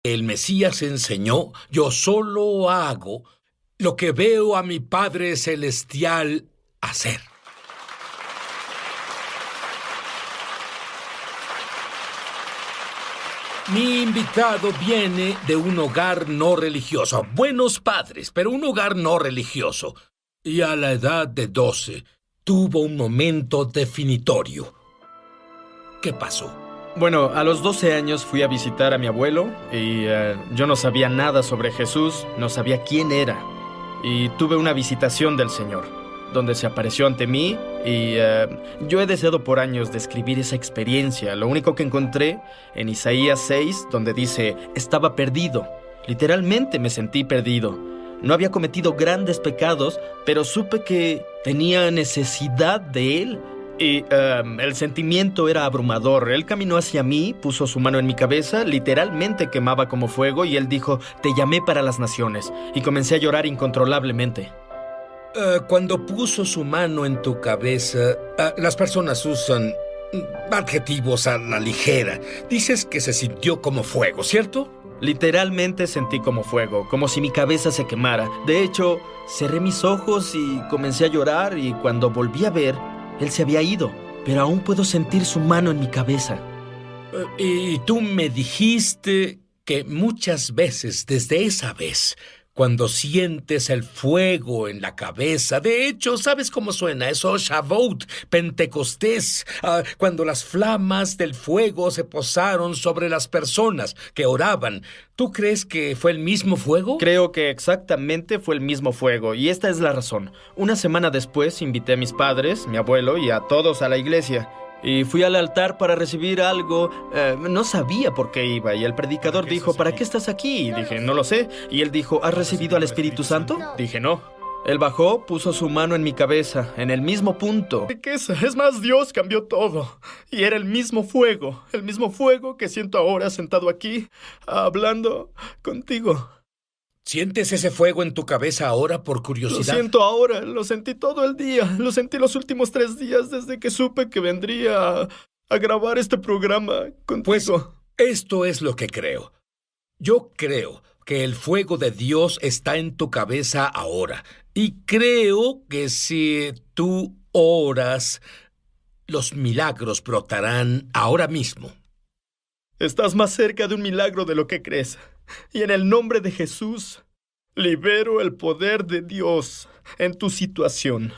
El Mesías enseñó: yo solo hago lo que veo a mi Padre Celestial hacer. Mi invitado viene de un hogar no religioso. Buenos padres, pero un hogar no religioso. Y a la edad de 12, tuvo un momento definitorio. ¿Qué pasó? Bueno, a los 12 años fui a visitar a mi abuelo y yo no sabía nada sobre Jesús, no sabía quién era. Y tuve una visitación del Señor, donde se apareció ante mí y yo he deseado por años describir esa experiencia. Lo único que encontré en Isaías 6, donde dice, estaba perdido. Literalmente me sentí perdido. No había cometido grandes pecados, pero supe que tenía necesidad de Él. Y el sentimiento era abrumador. Él caminó hacia mí, puso su mano en mi cabeza, literalmente quemaba como fuego, y él dijo, te llamé para las naciones. Y comencé a llorar incontrolablemente. Cuando puso su mano en tu cabeza, las personas usan adjetivos a la ligera. Dices que se sintió como fuego, ¿cierto? Literalmente sentí como fuego, como si mi cabeza se quemara. De hecho, cerré mis ojos y comencé a llorar, y cuando volví a ver, él se había ido, pero aún puedo sentir su mano en mi cabeza. Y tú me dijiste que muchas veces, desde esa vez, cuando sientes el fuego en la cabeza, de hecho, ¿sabes cómo suena eso? Shavuot, Pentecostés, cuando las flamas del fuego se posaron sobre las personas que oraban. ¿Tú crees que fue el mismo fuego? Creo que exactamente fue el mismo fuego, y esta es la razón. Una semana después invité a mis padres, mi abuelo y a todos a la iglesia. Y fui al altar para recibir algo. No sabía por qué iba. Y el predicador dijo, ¿para qué estás aquí? Y dije, no lo sé. Y él dijo, ¿has recibido al Espíritu Santo? Dije, no. Él bajó, puso su mano en mi cabeza, en el mismo punto. Es más, Dios cambió todo. Y era el mismo fuego que siento ahora sentado aquí, hablando contigo. ¿Sientes ese fuego en tu cabeza ahora por curiosidad? Lo siento ahora, lo sentí todo el día. Lo sentí los últimos 3 días desde que supe que vendría a grabar este programa contigo. Pues esto es lo que creo. Yo creo que el fuego de Dios está en tu cabeza ahora. Y creo que si tú oras, los milagros brotarán ahora mismo. Estás más cerca de un milagro de lo que crees. Y en el nombre de Jesús, libero el poder de Dios en tu situación.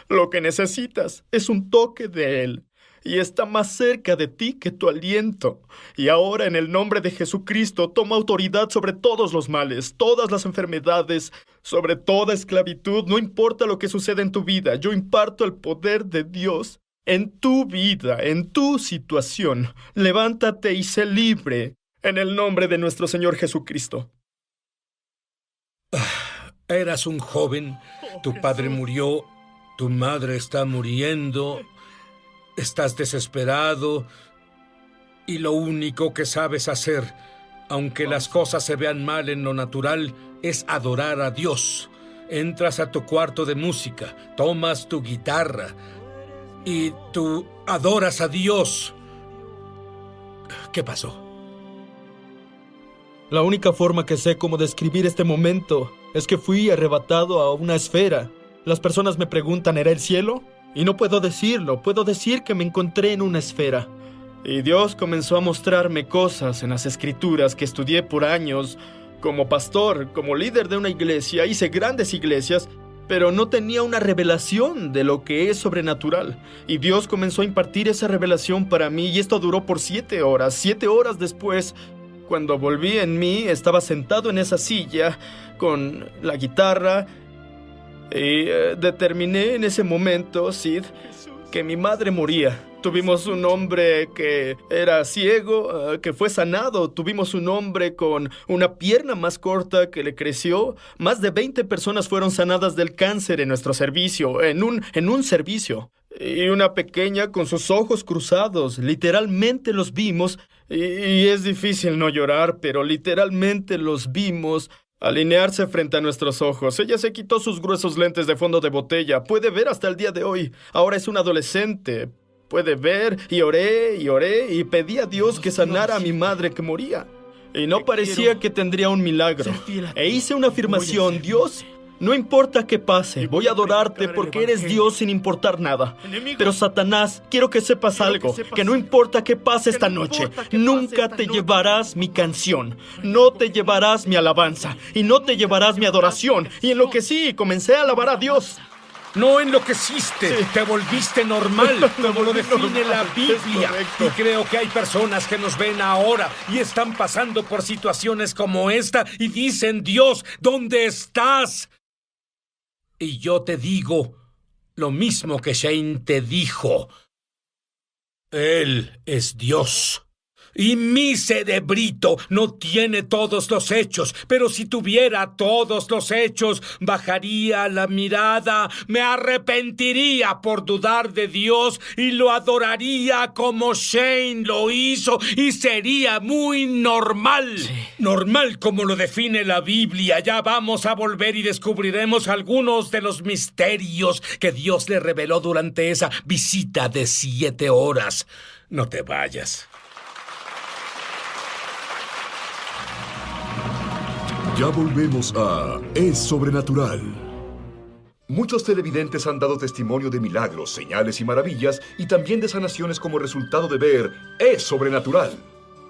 Lo que necesitas es un toque de Él. Y está más cerca de ti que tu aliento. Y ahora, en el nombre de Jesucristo, toma autoridad sobre todos los males, todas las enfermedades, sobre toda esclavitud. No importa lo que suceda en tu vida, yo imparto el poder de Dios en tu vida, en tu situación. Levántate y sé libre, en el nombre de nuestro Señor Jesucristo. Eras un joven, tu padre murió, tu madre está muriendo, estás desesperado y lo único que sabes hacer, aunque las cosas se vean mal en lo natural, es adorar a Dios. Entras a tu cuarto de música, tomas tu guitarra y tú adoras a Dios. ¿Qué pasó? La única forma que sé cómo describir este momento es que fui arrebatado a una esfera. Las personas me preguntan, ¿era el cielo? Y no puedo decirlo, puedo decir que me encontré en una esfera. Y Dios comenzó a mostrarme cosas en las escrituras que estudié por años. Como pastor, como líder de una iglesia, hice grandes iglesias, pero no tenía una revelación de lo que es sobrenatural. Y Dios comenzó a impartir esa revelación para mí, y esto duró por 7 horas. 7 horas después, cuando volví en mí, estaba sentado en esa silla con la guitarra y determiné en ese momento, Sid, que mi madre moría. Tuvimos un hombre que era ciego, que fue sanado. Tuvimos un hombre con una pierna más corta que le creció. Más de 20 personas fueron sanadas del cáncer en nuestro servicio, en un servicio. Y una pequeña con sus ojos cruzados. Literalmente los vimos. Y es difícil no llorar, pero literalmente los vimos alinearse frente a nuestros ojos. Ella se quitó sus gruesos lentes de fondo de botella. Puede ver hasta el día de hoy. Ahora es una adolescente. Puede ver, y oré, y pedí a Dios que sanara a mi madre que moría. Y no parecía que tendría un milagro. E hice una afirmación: Dios, no importa qué pase, voy a adorarte porque eres Dios sin importar nada. Pero Satanás, quiero que sepas algo, que no importa qué pase esta noche, nunca te llevarás mi canción, no te llevarás mi alabanza y no te llevarás mi adoración. Y enloquecí y comencé a alabar a Dios. No enloqueciste, Sí. te volviste normal, como lo volví define la normal, Biblia. es correcto. Y creo que hay personas que nos ven ahora y están pasando por situaciones como esta y dicen: Dios, ¿dónde estás? Y yo te digo lo mismo que Shane te dijo. Él es Dios. Y mi cerebrito no tiene todos los hechos, pero si tuviera todos los hechos, bajaría la mirada, me arrepentiría por dudar de Dios y lo adoraría como Shane lo hizo y sería muy normal. Sí. Normal como lo define la Biblia. Ya vamos a volver y descubriremos algunos de los misterios que Dios le reveló durante esa visita de 7 horas. No te vayas. Ya volvemos a Es Sobrenatural. Muchos televidentes han dado testimonio de milagros, señales y maravillas, y también de sanaciones como resultado de ver Es Sobrenatural.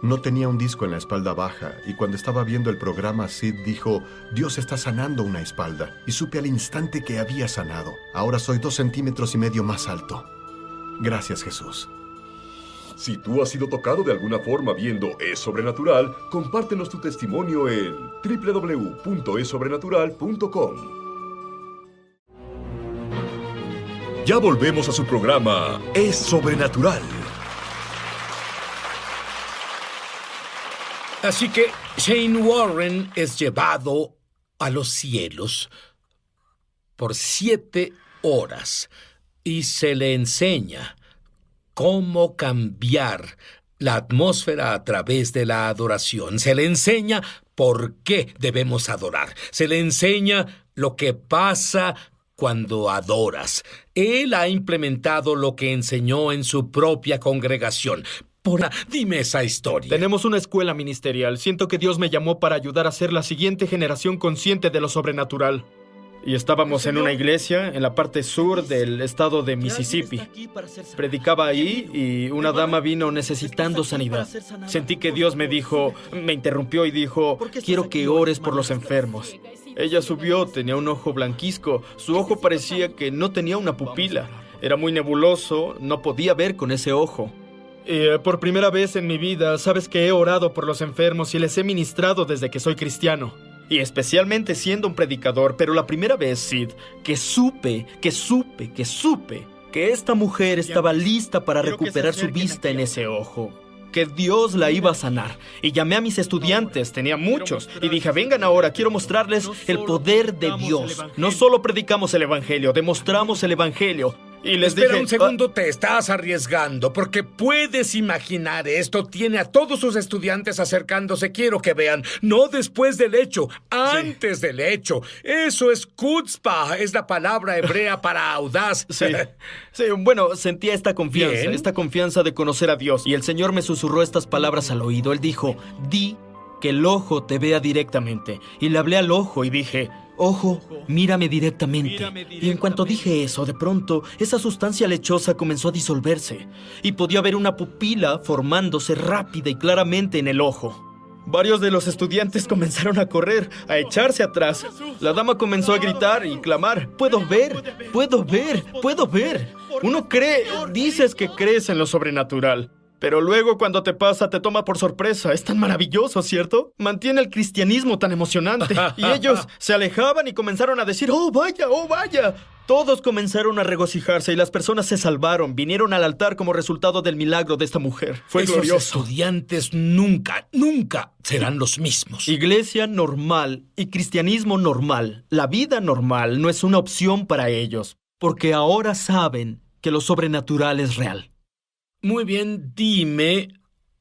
No tenía un disco en la espalda baja, y cuando estaba viendo el programa, Sid dijo: Dios está sanando una espalda, y supe al instante que había sanado. Ahora soy 2,5 centímetros más alto. Gracias, Jesús. Si tú has sido tocado de alguna forma viendo Es Sobrenatural, compártenos tu testimonio en www.esobrenatural.com. Ya volvemos a su programa Es Sobrenatural. Así que Shane Warren es llevado a los cielos por 7 horas y se le enseña cómo cambiar la atmósfera a través de la adoración. Se le enseña por qué debemos adorar. Se le enseña lo que pasa cuando adoras. Él ha implementado lo que enseñó en su propia congregación. Dime esa historia. Tenemos una escuela ministerial. Siento que Dios me llamó para ayudar a ser la siguiente generación consciente de lo sobrenatural. Y estábamos en una iglesia en la parte sur del estado de Mississippi. Predicaba ahí y una dama vino necesitando sanidad. Sentí que Dios me interrumpió y dijo: quiero que ores por los enfermos. Ella subió, tenía un ojo blanquizco. Su ojo parecía que no tenía una pupila. Era muy nebuloso, no podía ver con ese ojo. Por primera vez en mi vida, sabes que he orado por los enfermos y les he ministrado desde que soy cristiano. Y especialmente siendo un predicador, pero la primera vez, Sid, que supe que esta mujer estaba lista para recuperar su vista en ese ojo. Que Dios la iba a sanar. Y llamé a mis estudiantes, tenía muchos, y dije: vengan ahora, quiero mostrarles el poder de Dios. No solo predicamos el evangelio, demostramos el evangelio. Y les Espera dije: un segundo, te estás arriesgando, porque puedes imaginar esto. Tiene a todos sus estudiantes acercándose. Quiero que vean, no después del hecho, antes del hecho. Eso es chutzpah, es la palabra hebrea para audaz. Sí, bueno, sentía esta Bien. confianza de conocer a Dios. Y el Señor me susurró estas palabras al oído. Él dijo: di que el ojo te vea directamente. Y le hablé al ojo y dije: ojo, mírame directamente. Y en cuanto dije eso, de pronto, esa sustancia lechosa comenzó a disolverse. Y podía ver una pupila formándose rápida y claramente en el ojo. Varios de los estudiantes comenzaron a correr, a echarse atrás. La dama comenzó a gritar y clamar: puedo ver, puedo ver, puedo ver. Uno cree, dices que crees en lo sobrenatural. Pero luego cuando te pasa te toma por sorpresa. Es tan maravilloso, ¿cierto? Mantiene el cristianismo tan emocionante. Y ellos se alejaban y comenzaron a decir: ¡oh, vaya, oh, vaya! Todos comenzaron a regocijarse y las personas se salvaron. Vinieron al altar como resultado del milagro de esta mujer. Fue Esos glorioso. estudiantes nunca serán los mismos. Iglesia normal y cristianismo normal, la vida normal, no es una opción para ellos. Porque ahora saben que lo sobrenatural es real. Muy bien, dime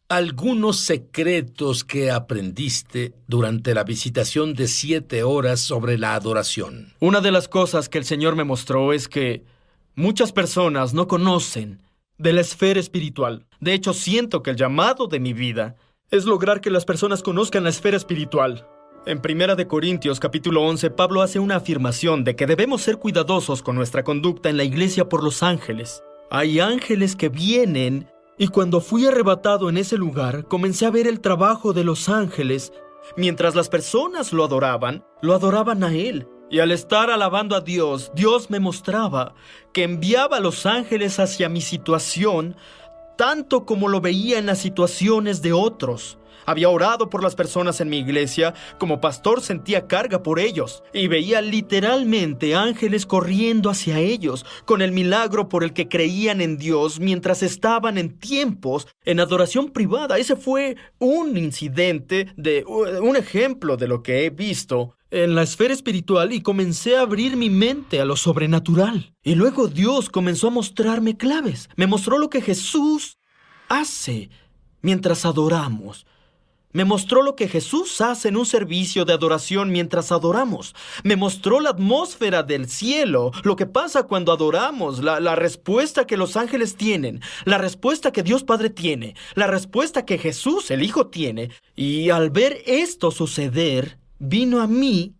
algunos secretos que aprendiste durante la visitación de 7 horas sobre la adoración. Una de las cosas que el Señor me mostró es que muchas personas no conocen de la esfera espiritual. De hecho, siento que el llamado de mi vida es lograr que las personas conozcan la esfera espiritual. En 1 Corintios capítulo 11, Pablo hace una afirmación de que debemos ser cuidadosos con nuestra conducta en la iglesia por los ángeles. Hay ángeles que vienen, y cuando fui arrebatado en ese lugar, comencé a ver el trabajo de los ángeles. Mientras las personas lo adoraban a Él. Y al estar alabando a Dios, Dios me mostraba que enviaba a los ángeles hacia mi situación, tanto como lo veía en las situaciones de otros. Había orado por las personas en mi iglesia, como pastor sentía carga por ellos, y veía literalmente ángeles corriendo hacia ellos, con el milagro por el que creían en Dios mientras estaban en tiempos en adoración privada. Ese fue un ejemplo de lo que he visto en la esfera espiritual, y comencé a abrir mi mente a lo sobrenatural. Y luego Dios comenzó a mostrarme claves. Me mostró lo que Jesús hace mientras adoramos. Me mostró lo que Jesús hace en un servicio de adoración mientras adoramos. Me mostró la atmósfera del cielo, lo que pasa cuando adoramos, la respuesta que los ángeles tienen, la respuesta que Dios Padre tiene, la respuesta que Jesús, el Hijo, tiene. Y al ver esto suceder, vino a mí,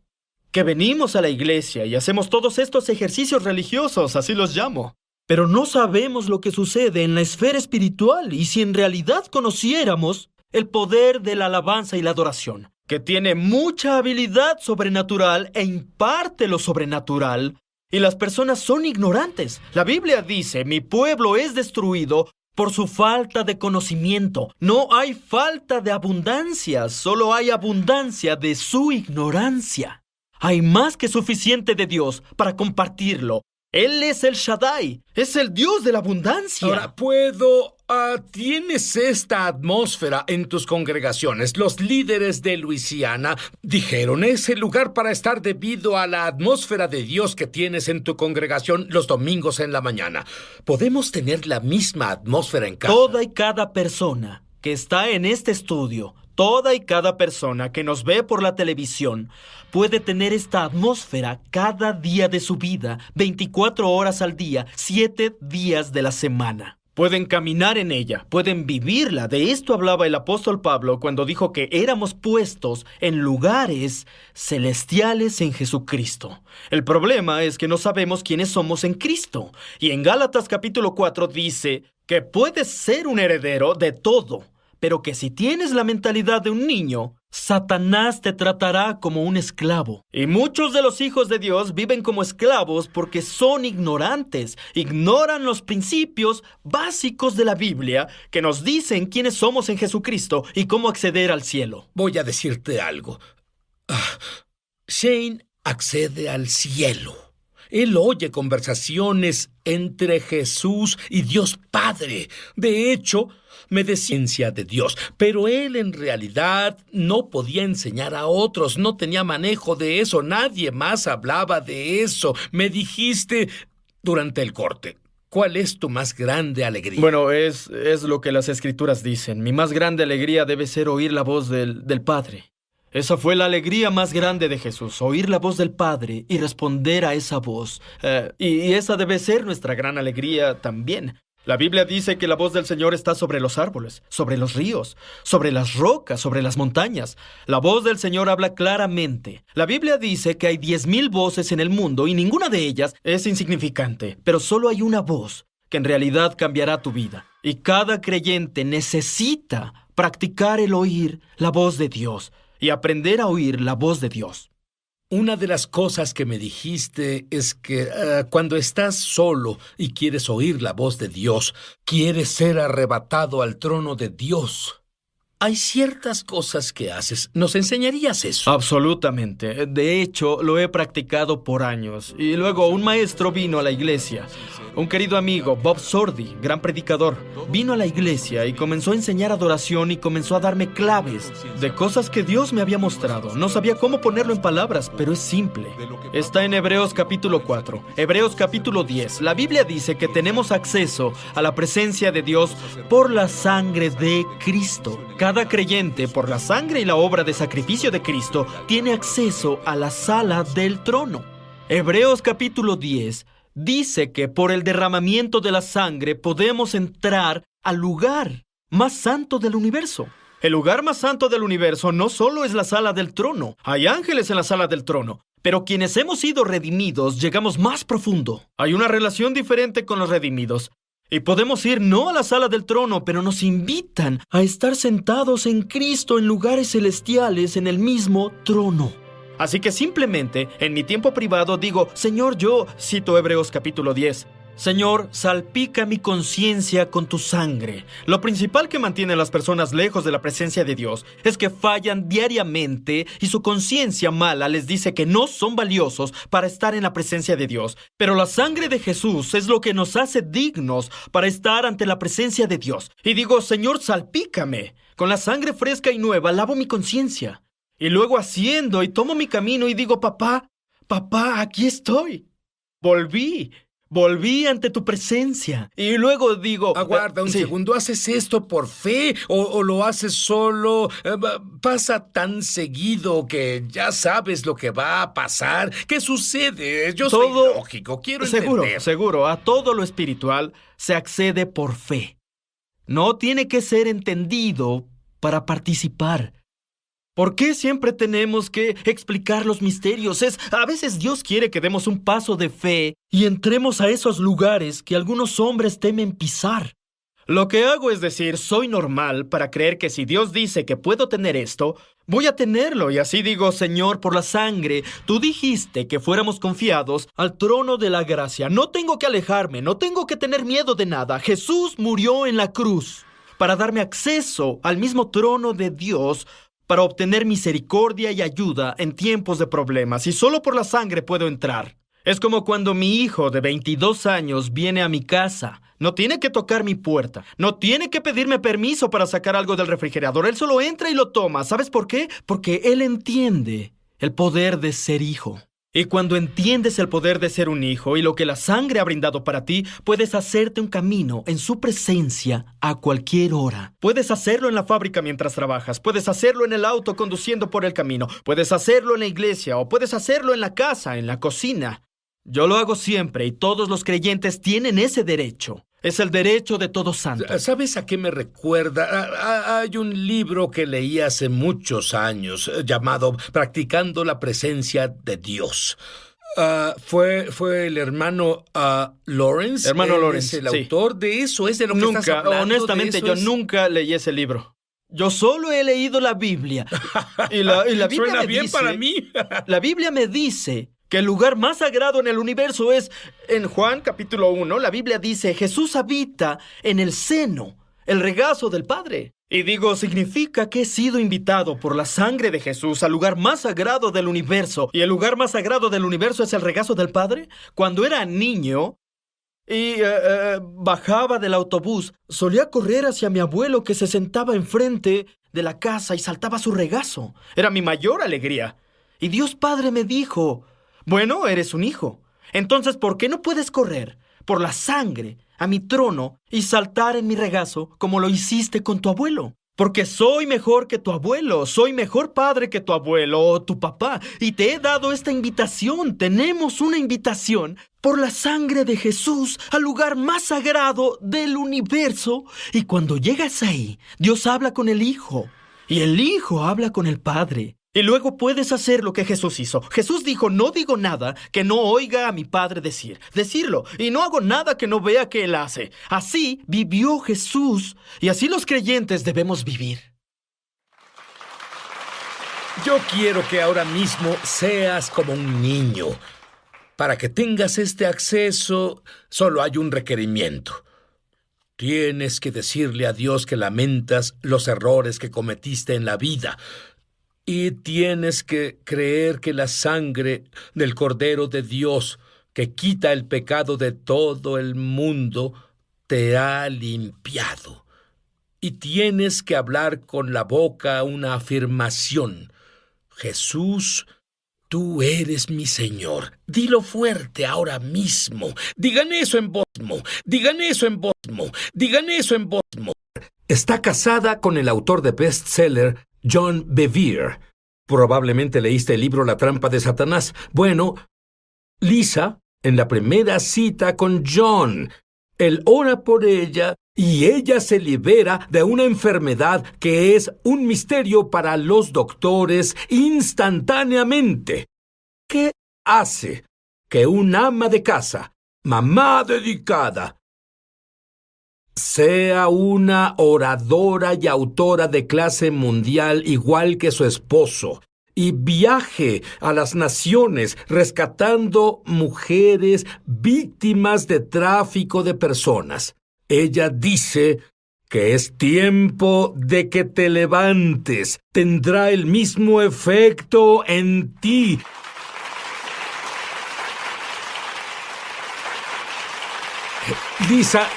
que venimos a la iglesia y hacemos todos estos ejercicios religiosos, así los llamo. Pero no sabemos lo que sucede en la esfera espiritual, y si en realidad conociéramos el poder de la alabanza y la adoración, que tiene mucha habilidad sobrenatural e imparte lo sobrenatural, y las personas son ignorantes. La Biblia dice, mi pueblo es destruido por su falta de conocimiento. No hay falta de abundancia, solo hay abundancia de su ignorancia. Hay más que suficiente de Dios para compartirlo. Él es el Shaddai, es el Dios de la abundancia. Ahora, tienes esta atmósfera en tus congregaciones. Los líderes de Luisiana dijeron, es el lugar para estar debido a la atmósfera de Dios que tienes en tu congregación los domingos en la mañana. ¿Podemos tener la misma atmósfera en casa? Toda y cada persona que está en este estudio, toda y cada persona que nos ve por la televisión, puede tener esta atmósfera cada día de su vida, 24 horas al día, 7 días de la semana. Pueden caminar en ella, pueden vivirla. De esto hablaba el apóstol Pablo cuando dijo que éramos puestos en lugares celestiales en Jesucristo. El problema es que no sabemos quiénes somos en Cristo. Y en Gálatas capítulo 4 dice que puedes ser un heredero de todo, pero que si tienes la mentalidad de un niño, Satanás te tratará como un esclavo. Y muchos de los hijos de Dios viven como esclavos porque son ignorantes. Ignoran los principios básicos de la Biblia que nos dicen quiénes somos en Jesucristo y cómo acceder al cielo. Voy a decirte algo. Shane accede al cielo. Él oye conversaciones entre Jesús y Dios Padre. De hecho, me decía ciencia de Dios, pero él en realidad no podía enseñar a otros, no tenía manejo de eso, nadie más hablaba de eso. Me dijiste durante el corte, ¿cuál es tu más grande alegría? Bueno, es lo que las Escrituras dicen. Mi más grande alegría debe ser oír la voz del Padre. Esa fue la alegría más grande de Jesús, oír la voz del Padre y responder a esa voz. Y esa debe ser nuestra gran alegría también. La Biblia dice que la voz del Señor está sobre los árboles, sobre los ríos, sobre las rocas, sobre las montañas. La voz del Señor habla claramente. La Biblia dice que hay 10,000 voces en el mundo y ninguna de ellas es insignificante, pero solo hay una voz que en realidad cambiará tu vida. Y cada creyente necesita practicar el oír la voz de Dios y aprender a oír la voz de Dios. Una de las cosas que me dijiste es que cuando estás solo y quieres oír la voz de Dios, quieres ser arrebatado al trono de Dios. Hay ciertas cosas que haces. ¿Nos enseñarías eso? Absolutamente. De hecho, lo he practicado por años. Y luego un maestro vino a la iglesia. Un querido amigo, Bob Sordi, gran predicador, vino a la iglesia y comenzó a enseñar adoración y comenzó a darme claves de cosas que Dios me había mostrado. No sabía cómo ponerlo en palabras, pero es simple. Está en Hebreos capítulo 4, Hebreos capítulo 10. La Biblia dice que tenemos acceso a la presencia de Dios por la sangre de Cristo. Cada creyente, por la sangre y la obra de sacrificio de Cristo, tiene acceso a la sala del trono. Hebreos capítulo 10 dice que por el derramamiento de la sangre podemos entrar al lugar más santo del universo. El lugar más santo del universo no solo es la sala del trono. Hay ángeles en la sala del trono. Pero quienes hemos sido redimidos llegamos más profundo. Hay una relación diferente con los redimidos. Y podemos ir no a la sala del trono, pero nos invitan a estar sentados en Cristo en lugares celestiales en el mismo trono. Así que simplemente, en mi tiempo privado, digo, Señor, yo cito Hebreos capítulo 10. Señor, salpica mi conciencia con tu sangre. Lo principal que mantiene a las personas lejos de la presencia de Dios es que fallan diariamente y su conciencia mala les dice que no son valiosos para estar en la presencia de Dios. Pero la sangre de Jesús es lo que nos hace dignos para estar ante la presencia de Dios. Y digo, Señor, salpícame. Con la sangre fresca y nueva lavo mi conciencia. Y luego asciendo y tomo mi camino y digo, papá, aquí estoy. Volví ante tu presencia. Y luego digo... Aguarda un segundo. ¿Haces esto por fe o lo haces solo? Pasa tan seguido que ya sabes lo que va a pasar. ¿Qué sucede? Yo soy lógico. Quiero entender. Seguro. A todo lo espiritual se accede por fe. No tiene que ser entendido para participar. ¿Por qué siempre tenemos que explicar los misterios? A veces Dios quiere que demos un paso de fe y entremos a esos lugares que algunos hombres temen pisar. Lo que hago es decir, soy normal para creer que si Dios dice que puedo tener esto, voy a tenerlo. Y así digo, Señor, por la sangre, tú dijiste que fuéramos confiados al trono de la gracia. No tengo que alejarme, no tengo que tener miedo de nada. Jesús murió en la cruz para darme acceso al mismo trono de Dios, para obtener misericordia y ayuda en tiempos de problemas, y solo por la sangre puedo entrar. Es como cuando mi hijo de 22 años viene a mi casa. No tiene que tocar mi puerta. No tiene que pedirme permiso para sacar algo del refrigerador. Él solo entra y lo toma. ¿Sabes por qué? Porque él entiende el poder de ser hijo. Y cuando entiendes el poder de ser un hijo y lo que la sangre ha brindado para ti, puedes hacerte un camino en su presencia a cualquier hora. Puedes hacerlo en la fábrica mientras trabajas, puedes hacerlo en el auto conduciendo por el camino, puedes hacerlo en la iglesia o puedes hacerlo en la casa, en la cocina. Yo lo hago siempre y todos los creyentes tienen ese derecho. Es el derecho de todo santo. ¿Sabes a qué me recuerda? Hay un libro que leí hace muchos años llamado Practicando la Presencia de Dios. Fue el hermano Lawrence. Hermano Lawrence, es el autor de eso. ¿Es de lo que estás hablando? Honestamente, yo nunca leí ese libro. Yo solo he leído la Biblia. Y la Biblia Suena me bien dice, para mí. La Biblia me dice que el lugar más sagrado en el universo es, en Juan capítulo 1, la Biblia dice, Jesús habita en el seno, el regazo del Padre. Y digo, significa que he sido invitado por la sangre de Jesús al lugar más sagrado del universo. ¿Y el lugar más sagrado del universo es el regazo del Padre? Cuando era niño y bajaba del autobús, solía correr hacia mi abuelo que se sentaba enfrente de la casa y saltaba a su regazo. Era mi mayor alegría. Y Dios Padre me dijo, bueno, eres un hijo. Entonces, ¿por qué no puedes correr por la sangre a mi trono y saltar en mi regazo como lo hiciste con tu abuelo? Porque soy mejor que tu abuelo, soy mejor padre que tu abuelo o tu papá. Y te he dado esta invitación. Tenemos una invitación por la sangre de Jesús al lugar más sagrado del universo. Y cuando llegas ahí, Dios habla con el Hijo y el Hijo habla con el Padre. Y luego puedes hacer lo que Jesús hizo. Jesús dijo, no digo nada que no oiga a mi Padre decirlo. Y no hago nada que no vea que Él hace. Así vivió Jesús. Y así los creyentes debemos vivir. Yo quiero que ahora mismo seas como un niño. Para que tengas este acceso, solo hay un requerimiento. Tienes que decirle a Dios que lamentas los errores que cometiste en la vida. Y tienes que creer que la sangre del Cordero de Dios, que quita el pecado de todo el mundo, te ha limpiado. Y tienes que hablar con la boca una afirmación. Jesús, tú eres mi Señor. Dilo fuerte ahora mismo. Digan eso en Bosmo. Digan eso en Bosmo. Digan eso en Bosmo. Está casada con el autor de bestseller John Bevere. Probablemente leíste el libro La trampa de Satanás. Bueno, Lisa, en la primera cita con John, él ora por ella y ella se libera de una enfermedad que es un misterio para los doctores instantáneamente. ¿Qué hace que un ama de casa, mamá dedicada, sea una oradora y autora de clase mundial igual que su esposo y viaje a las naciones rescatando mujeres víctimas de tráfico de personas? Ella dice que es tiempo de que te levantes. Tendrá el mismo efecto en ti. Lisa,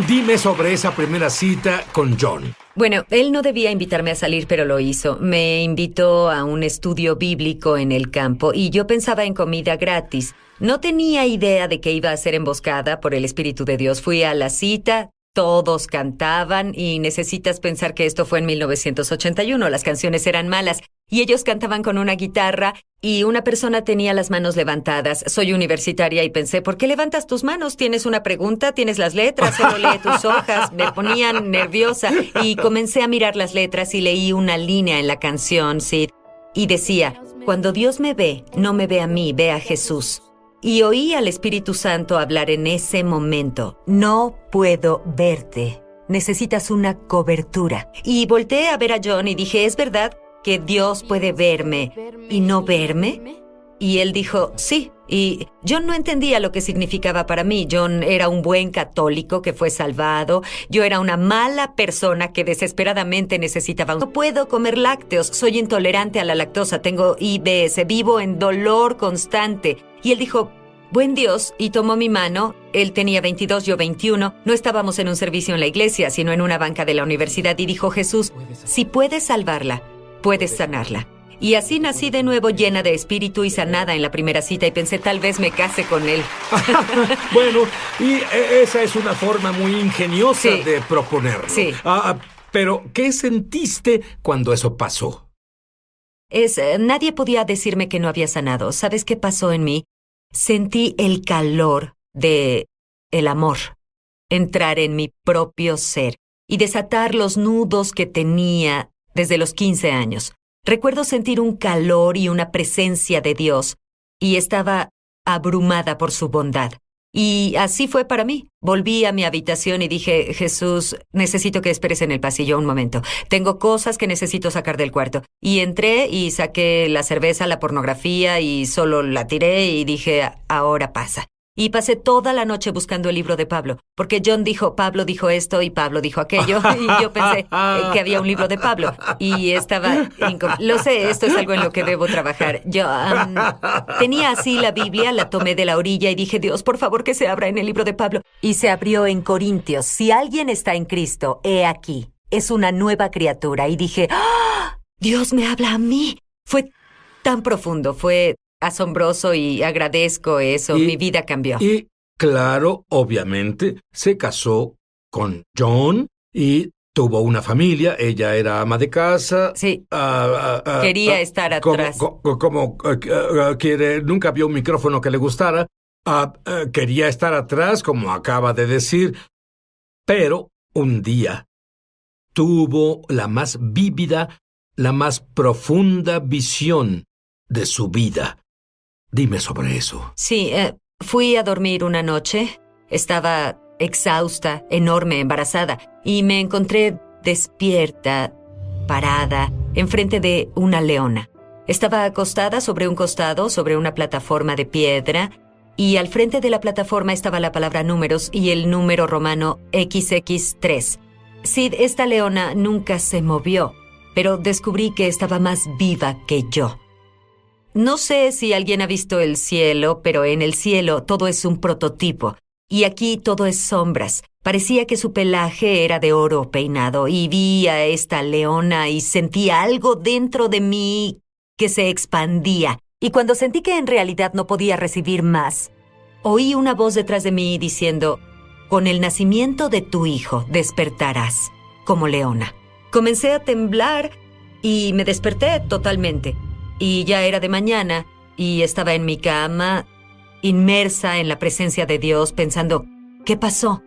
dime sobre esa primera cita con John. Bueno, él no debía invitarme a salir, pero lo hizo. Me invitó a un estudio bíblico en el campo y yo pensaba en comida gratis. No tenía idea de que iba a ser emboscada por el Espíritu de Dios. Fui a la cita, todos cantaban y necesitas pensar que esto fue en 1981. Las canciones eran malas y ellos cantaban con una guitarra y una persona tenía las manos levantadas. Soy universitaria y pensé, ¿por qué levantas tus manos? ¿Tienes una pregunta? ¿Tienes las letras? Solo lee tus hojas. Me ponían nerviosa y comencé a mirar las letras y leí una línea en la canción, Sid, y decía, cuando Dios me ve, no me ve a mí, ve a Jesús. Y oí al Espíritu Santo hablar en ese momento, no puedo verte, necesitas una cobertura. Y volteé a ver a John y dije, ¿es verdad que Dios puede verme y no verme? Y él dijo, sí. Y John no entendía lo que significaba para mí. John era un buen católico que fue salvado. Yo era una mala persona que desesperadamente necesitaba. No puedo comer lácteos, soy intolerante a la lactosa, tengo IBS, vivo en dolor constante. Y él dijo, buen Dios, y tomó mi mano. Él tenía 22, yo 21. No estábamos en un servicio en la iglesia, sino en una banca de la universidad. Y dijo, Jesús, si puedes salvarla, puedes sanarla. Y así nací de nuevo llena de espíritu y sanada en la primera cita y pensé, tal vez me case con él. Bueno, y esa es una forma muy ingeniosa Sí. de proponerlo. Sí. Pero, ¿qué sentiste cuando eso pasó? Nadie podía decirme que no había sanado. ¿Sabes qué pasó en mí? Sentí el calor de el amor entrar en mi propio ser y desatar los nudos que tenía desde los 15 años. Recuerdo sentir un calor y una presencia de Dios y estaba abrumada por su bondad. Y así fue para mí. Volví a mi habitación y dije, Jesús, necesito que esperes en el pasillo un momento. Tengo cosas que necesito sacar del cuarto. Y entré y saqué la cerveza, la pornografía y solo la tiré y dije, ahora pasa. Y pasé toda la noche buscando el libro de Pablo, porque John dijo, Pablo dijo esto y Pablo dijo aquello, y yo pensé que había un libro de Pablo, y estaba... Lo sé, esto es algo en lo que debo trabajar. Yo tenía así la Biblia, la tomé de la orilla y dije, Dios, por favor, que se abra en el libro de Pablo. Y se abrió en Corintios. Si alguien está en Cristo, he aquí, es una nueva criatura. Y dije, ¡ah! Dios me habla a mí. Fue tan profundo, fue... asombroso y agradezco eso. Mi vida cambió. Y, claro, obviamente, se casó con John y tuvo una familia. Ella era ama de casa. Sí. Quería estar atrás. Nunca vio un micrófono que le gustara. Quería estar atrás, como acaba de decir. Pero un día tuvo la más vívida, la más profunda visión de su vida. Dime sobre eso. Sí, fui a dormir una noche. Estaba exhausta, enorme, embarazada. Y me encontré despierta, parada, enfrente de una leona. Estaba acostada sobre un costado, sobre una plataforma de piedra. Y al frente de la plataforma estaba la palabra números y el número romano XX3. Sid, esta leona nunca se movió, pero descubrí que estaba más viva que yo. No sé si alguien ha visto el cielo, pero en el cielo todo es un prototipo. Y aquí todo es sombras. Parecía que su pelaje era de oro peinado. Y vi a esta leona y sentí algo dentro de mí que se expandía. Y cuando sentí que en realidad no podía recibir más, oí una voz detrás de mí diciendo, con el nacimiento de tu hijo despertarás como leona. Comencé a temblar y me desperté totalmente. Y ya era de mañana, y estaba en mi cama, inmersa en la presencia de Dios, pensando, ¿qué pasó?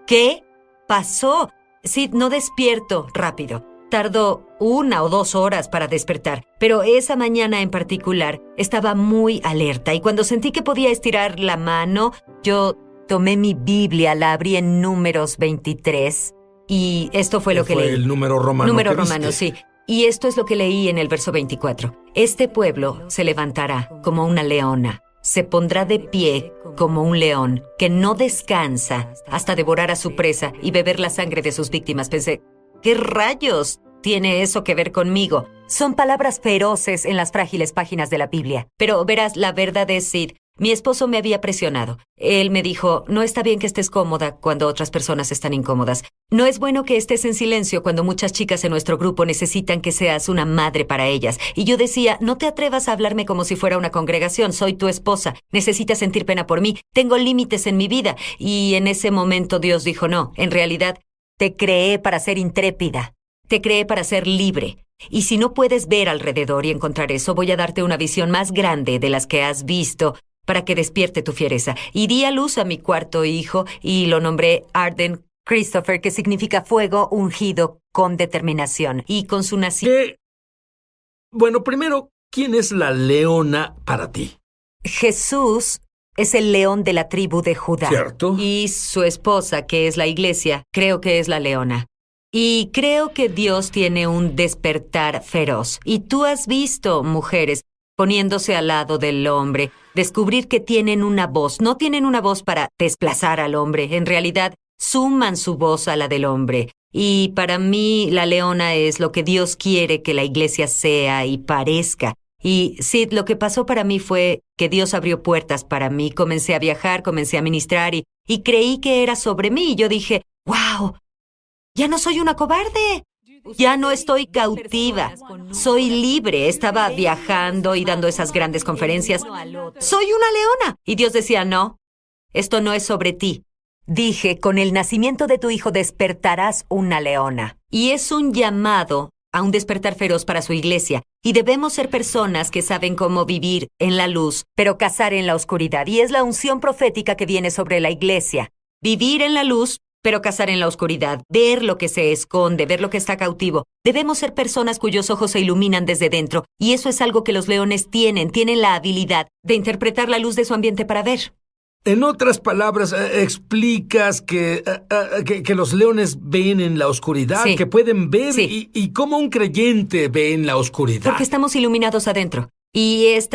¿Qué pasó. Sid, no despierto rápido. Tardó 1 o 2 horas para despertar, pero esa mañana en particular estaba muy alerta y cuando sentí que podía estirar la mano, yo tomé mi Biblia, la abrí en Números 23 y esto fue lo que leí. El número romano. Número que romano, viste. sí. Y esto es lo que leí en el verso 24. Este pueblo se levantará como una leona, se pondrá de pie como un león, que no descansa hasta devorar a su presa y beber la sangre de sus víctimas. Pensé, ¿qué rayos tiene eso que ver conmigo? Son palabras feroces en las frágiles páginas de la Biblia. Pero verás, la verdad es, Sid, mi esposo me había presionado. Él me dijo, no está bien que estés cómoda cuando otras personas están incómodas. No es bueno que estés en silencio cuando muchas chicas en nuestro grupo necesitan que seas una madre para ellas. Y yo decía, no te atrevas a hablarme como si fuera una congregación. Soy tu esposa. Necesitas sentir pena por mí. Tengo límites en mi vida. Y en ese momento Dios dijo, no, en realidad, te creé para ser intrépida. Te creé para ser libre. Y si no puedes ver alrededor y encontrar eso, voy a darte una visión más grande de las que has visto para que despierte tu fiereza. Y di a luz a mi cuarto hijo y lo nombré Arden Christopher, que significa fuego ungido con determinación. Y con su nacimiento... Bueno, primero, ¿quién es la leona para ti? Jesús es el león de la tribu de Judá. ¿Cierto? Y su esposa, que es la iglesia, creo que es la leona. Y creo que Dios tiene un despertar feroz. Y tú has visto mujeres poniéndose al lado del hombre, descubrir que tienen una voz. No tienen una voz para desplazar al hombre. En realidad, suman su voz a la del hombre. Y para mí, la leona es lo que Dios quiere que la iglesia sea y parezca. Y Sid, lo que pasó para mí fue que Dios abrió puertas para mí. Comencé a viajar, comencé a ministrar y creí que era sobre mí. Y yo dije, ¡wow! Ya no soy una cobarde. Ya no estoy cautiva. Soy libre. Estaba viajando y dando esas grandes conferencias. Soy una leona. Y Dios decía, no, esto no es sobre ti. Dije, con el nacimiento de tu hijo despertarás una leona. Y es un llamado a un despertar feroz para su iglesia. Y debemos ser personas que saben cómo vivir en la luz, pero cazar en la oscuridad. Y es la unción profética que viene sobre la iglesia. Vivir en la luz, pero cazar en la oscuridad, ver lo que se esconde, ver lo que está cautivo. Debemos ser personas cuyos ojos se iluminan desde dentro, y eso es algo que los leones tienen la habilidad de interpretar la luz de su ambiente para ver. En otras palabras, explicas que los leones ven en la oscuridad, Sí. que pueden ver, Sí. y cómo un creyente ve en la oscuridad. Porque estamos iluminados adentro. Y es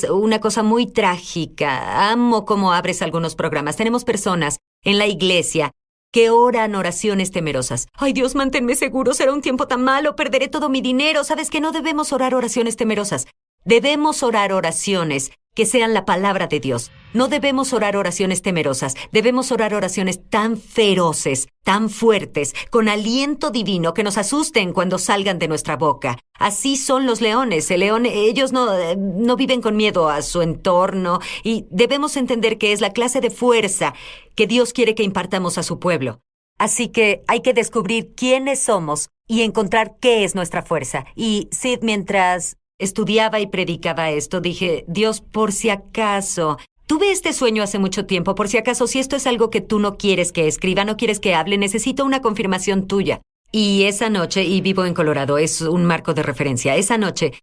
una cosa muy trágica. Amo cómo abres algunos programas. Tenemos personas en la iglesia que oran oraciones temerosas. Ay, Dios, manténme seguro, será un tiempo tan malo, perderé todo mi dinero. ¿Sabes que no debemos orar oraciones temerosas? Debemos orar oraciones que sean la palabra de Dios. No debemos orar oraciones temerosas. Debemos orar oraciones tan feroces, tan fuertes, con aliento divino que nos asusten cuando salgan de nuestra boca. Así son los leones. Ellos no viven con miedo a su entorno y debemos entender que es la clase de fuerza que Dios quiere que impartamos a su pueblo. Así que hay que descubrir quiénes somos y encontrar qué es nuestra fuerza. Y Sid, mientras estudiaba y predicaba esto, dije, Dios, por si acaso, tuve este sueño hace mucho tiempo, por si acaso, si esto es algo que tú no quieres que escriba, no quieres que hable, necesito una confirmación tuya. Y esa noche, y vivo en Colorado, es un marco de referencia, esa noche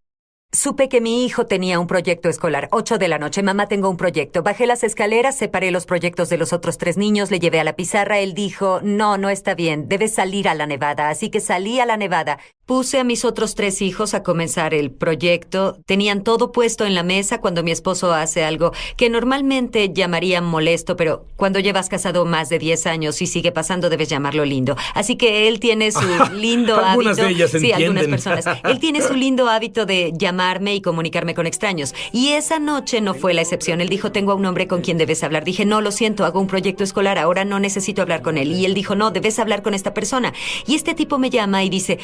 supe que mi hijo tenía un proyecto escolar. 8 de la noche, mamá, tengo un proyecto. Bajé las escaleras, separé los proyectos de los otros 3 niños, le llevé a la pizarra. Él dijo, no está bien, debes salir a la nevada. Así que salí a la nevada. Puse a mis otros 3 hijos a comenzar el proyecto. Tenían todo puesto en la mesa cuando mi esposo hace algo que normalmente llamaría molesto, pero cuando llevas casado más de 10 años y sigue pasando, debes llamarlo lindo. Así que él tiene su lindo hábito. Algunas de ellas sí, entienden. algunas personas. Él tiene su lindo hábito de llamarme y comunicarme con extraños. Y esa noche no fue la excepción. Él dijo, tengo a un hombre con quien debes hablar. Dije, no, lo siento, hago un proyecto escolar, ahora no necesito hablar con él. Y él dijo, no, debes hablar con esta persona. Y este tipo me llama y dice,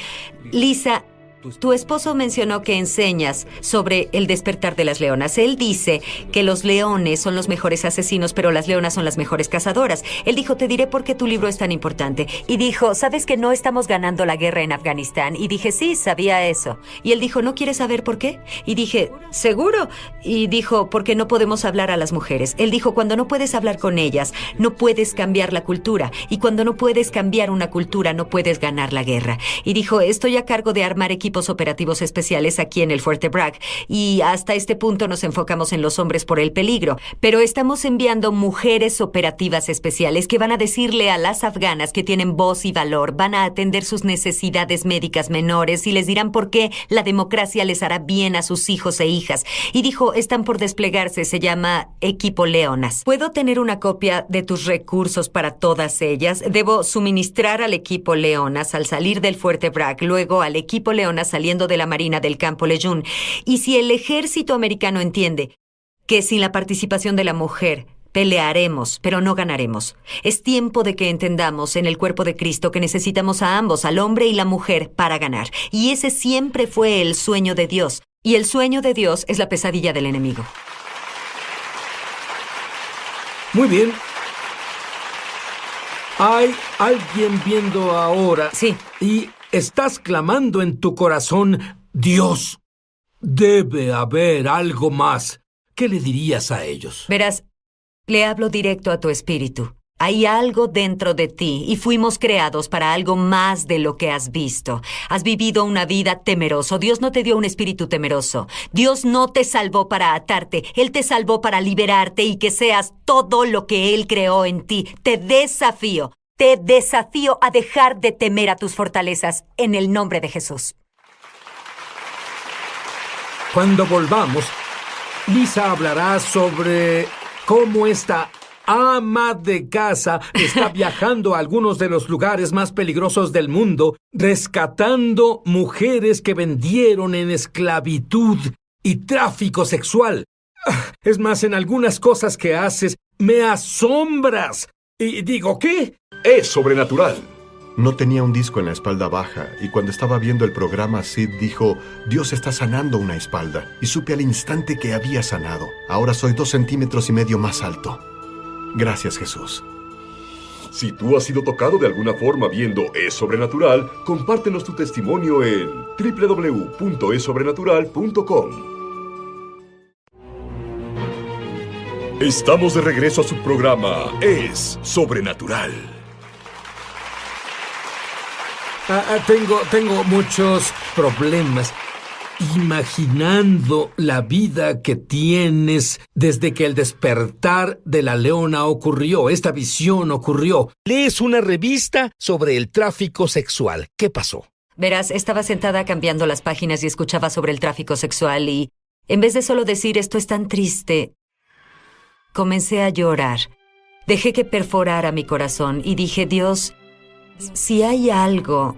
Lisa, Tu esposo mencionó que enseñas sobre el despertar de las leonas. Él dice que los leones son los mejores asesinos, pero las leonas son las mejores cazadoras. Él dijo, te diré por qué tu libro es tan importante. Y dijo, ¿sabes que no estamos ganando la guerra en Afganistán? Y dije, sí, sabía eso. Y él dijo, ¿no quieres saber por qué? Y dije, ¿seguro? Y dijo, porque no podemos hablar a las mujeres. Él dijo, cuando no puedes hablar con ellas, no puedes cambiar la cultura. Y cuando no puedes cambiar una cultura, no puedes ganar la guerra. Y dijo, estoy a cargo de armar equipos operativos especiales aquí en el Fuerte Bragg y hasta este punto nos enfocamos en los hombres por el peligro, pero estamos enviando mujeres operativas especiales que van a decirle a las afganas que tienen voz y valor, van a atender sus necesidades médicas menores y les dirán por qué la democracia les hará bien a sus hijos e hijas. Y dijo, están por desplegarse, se llama Equipo Leonas. ¿Puedo tener una copia de tus recursos para todas ellas? Debo suministrar al Equipo Leonas al salir del Fuerte Bragg, luego al Equipo Leonas saliendo de la Marina del Campo Lejeune. Y si el ejército americano entiende que sin la participación de la mujer pelearemos, pero no ganaremos, es tiempo de que entendamos en el cuerpo de Cristo que necesitamos a ambos, al hombre y la mujer, para ganar. Y ese siempre fue el sueño de Dios. Y el sueño de Dios es la pesadilla del enemigo. Muy bien. Hay alguien viendo ahora. Sí. Y estás clamando en tu corazón, Dios, debe haber algo más. ¿Qué le dirías a ellos? Verás, le hablo directo a tu espíritu. Hay algo dentro de ti y fuimos creados para algo más de lo que has visto. Has vivido una vida temeroso. Dios no te dio un espíritu temeroso. Dios no te salvó para atarte. Él te salvó para liberarte y que seas todo lo que Él creó en ti. Te desafío a dejar de temer a tus fortalezas en el nombre de Jesús. Cuando volvamos, Lisa hablará sobre cómo esta ama de casa está viajando a algunos de los lugares más peligrosos del mundo, rescatando mujeres que vendieron en esclavitud y tráfico sexual. Es más, en algunas cosas que haces, me asombras. Y digo, ¿qué? Es sobrenatural. No tenía un disco en la espalda baja, y cuando estaba viendo el programa, Sid dijo, Dios está sanando una espalda, y supe al instante que había sanado. Ahora soy 2,5 centímetros más alto. Gracias, Jesús. Si tú has sido tocado de alguna forma viendo Es Sobrenatural, compártenos tu testimonio en www.esobrenatural.com. Estamos de regreso a su programa Es Sobrenatural. Tengo muchos problemas imaginando la vida que tienes desde que el despertar de la leona ocurrió, esta visión ocurrió. Lees una revista sobre el tráfico sexual. ¿Qué pasó? Verás, estaba sentada cambiando las páginas y escuchaba sobre el tráfico sexual y, en vez de solo decir esto es tan triste, comencé a llorar. Dejé que perforara mi corazón y dije, Dios, si hay algo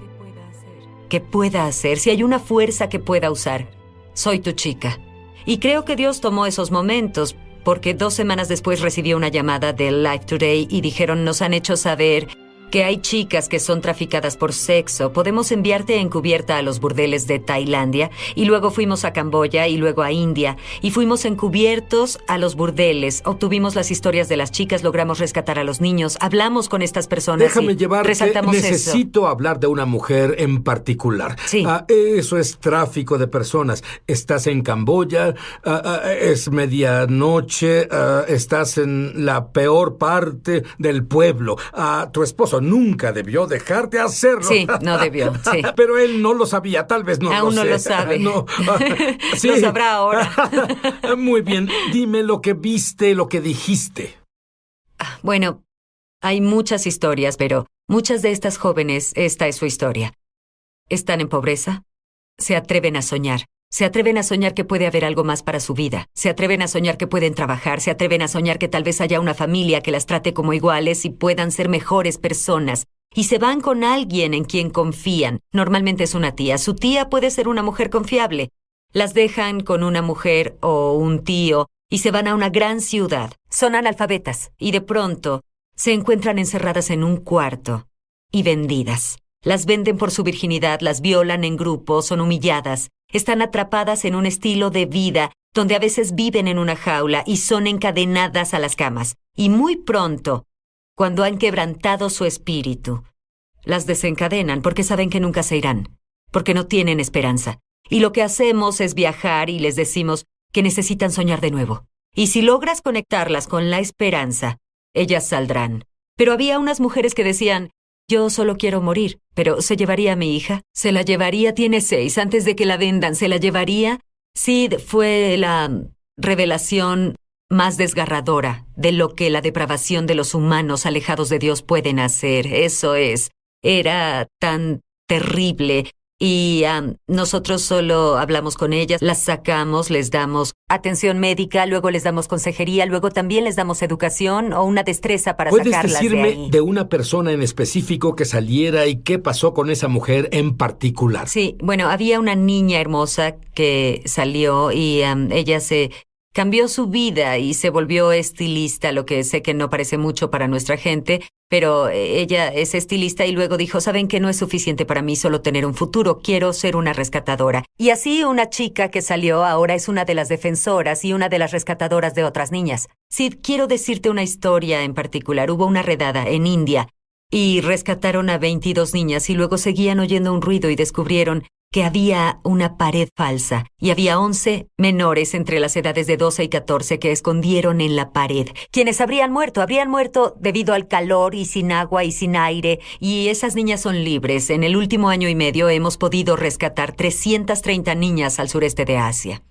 que pueda hacer, si hay una fuerza que pueda usar, soy tu chica. Y creo que Dios tomó esos momentos, porque 2 semanas después recibí una llamada de Life Today y dijeron, nos han hecho saber que hay chicas que son traficadas por sexo. Podemos enviarte encubierta a los burdeles de Tailandia. Y luego fuimos a Camboya y luego a India. Y fuimos encubiertos a los burdeles. Obtuvimos las historias de las chicas, logramos rescatar a los niños. Hablamos con estas personas. Déjame llevarte. Resaltamos Necesito hablar de una mujer en particular. Sí. Eso es tráfico de personas. Estás en Camboya, es medianoche, estás en la peor parte del pueblo. Tu esposo nunca debió dejarte hacerlo. Sí, no debió, sí. Pero él no lo sabía, tal vez no Aún lo sé. no lo sabe. No. Sí. Lo sabrá ahora. Muy bien, dime lo que viste, lo que dijiste. Bueno, hay muchas historias, pero muchas de estas jóvenes, esta es su historia. Están en pobreza, se atreven a soñar. Se atreven a soñar que puede haber algo más para su vida. Se atreven a soñar que pueden trabajar. Se atreven a soñar que tal vez haya una familia que las trate como iguales y puedan ser mejores personas. Y se van con alguien en quien confían. Normalmente es una tía. Su tía puede ser una mujer confiable. Las dejan con una mujer o un tío y se van a una gran ciudad. Son analfabetas y de pronto se encuentran encerradas en un cuarto y vendidas. Las venden por su virginidad, las violan en grupo, son humilladas. Están atrapadas en un estilo de vida donde a veces viven en una jaula y son encadenadas a las camas. Y muy pronto, cuando han quebrantado su espíritu, las desencadenan porque saben que nunca se irán, porque no tienen esperanza. Y lo que hacemos es viajar y les decimos que necesitan soñar de nuevo. Y si logras conectarlas con la esperanza, ellas saldrán. Pero había unas mujeres que decían, yo solo quiero morir, pero ¿se llevaría a mi hija? ¿Se la llevaría? Tiene 6, antes de que la vendan, ¿se la llevaría? Sid fue la revelación más desgarradora de lo que la depravación de los humanos alejados de Dios pueden hacer. Eso es. Era tan terrible. Y nosotros solo hablamos con ellas, las sacamos, les damos atención médica, luego les damos consejería, luego también les damos educación o una destreza para ¿Puedes sacarlas decirme de ahí. de una persona en específico que saliera y qué pasó con esa mujer en particular? Sí, bueno, había una niña hermosa que salió y ella se cambió su vida y se volvió estilista, lo que sé que no parece mucho para nuestra gente, pero ella es estilista y luego dijo, ¿saben qué? No es suficiente para mí solo tener un futuro, quiero ser una rescatadora. Y así una chica que salió ahora es una de las defensoras y una de las rescatadoras de otras niñas. Sid, quiero decirte una historia en particular. Hubo una redada en India y rescataron a 22 niñas y luego seguían oyendo un ruido y descubrieron que había una pared falsa y había 11 menores entre las edades de 12 y 14 que escondieron en la pared. Quienes habrían muerto debido al calor y sin agua y sin aire, y esas niñas son libres. En el último año y medio hemos podido rescatar 330 niñas al sureste de Asia.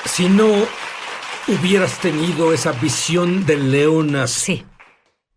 Si no hubieras tenido esa visión de leonas, Sí.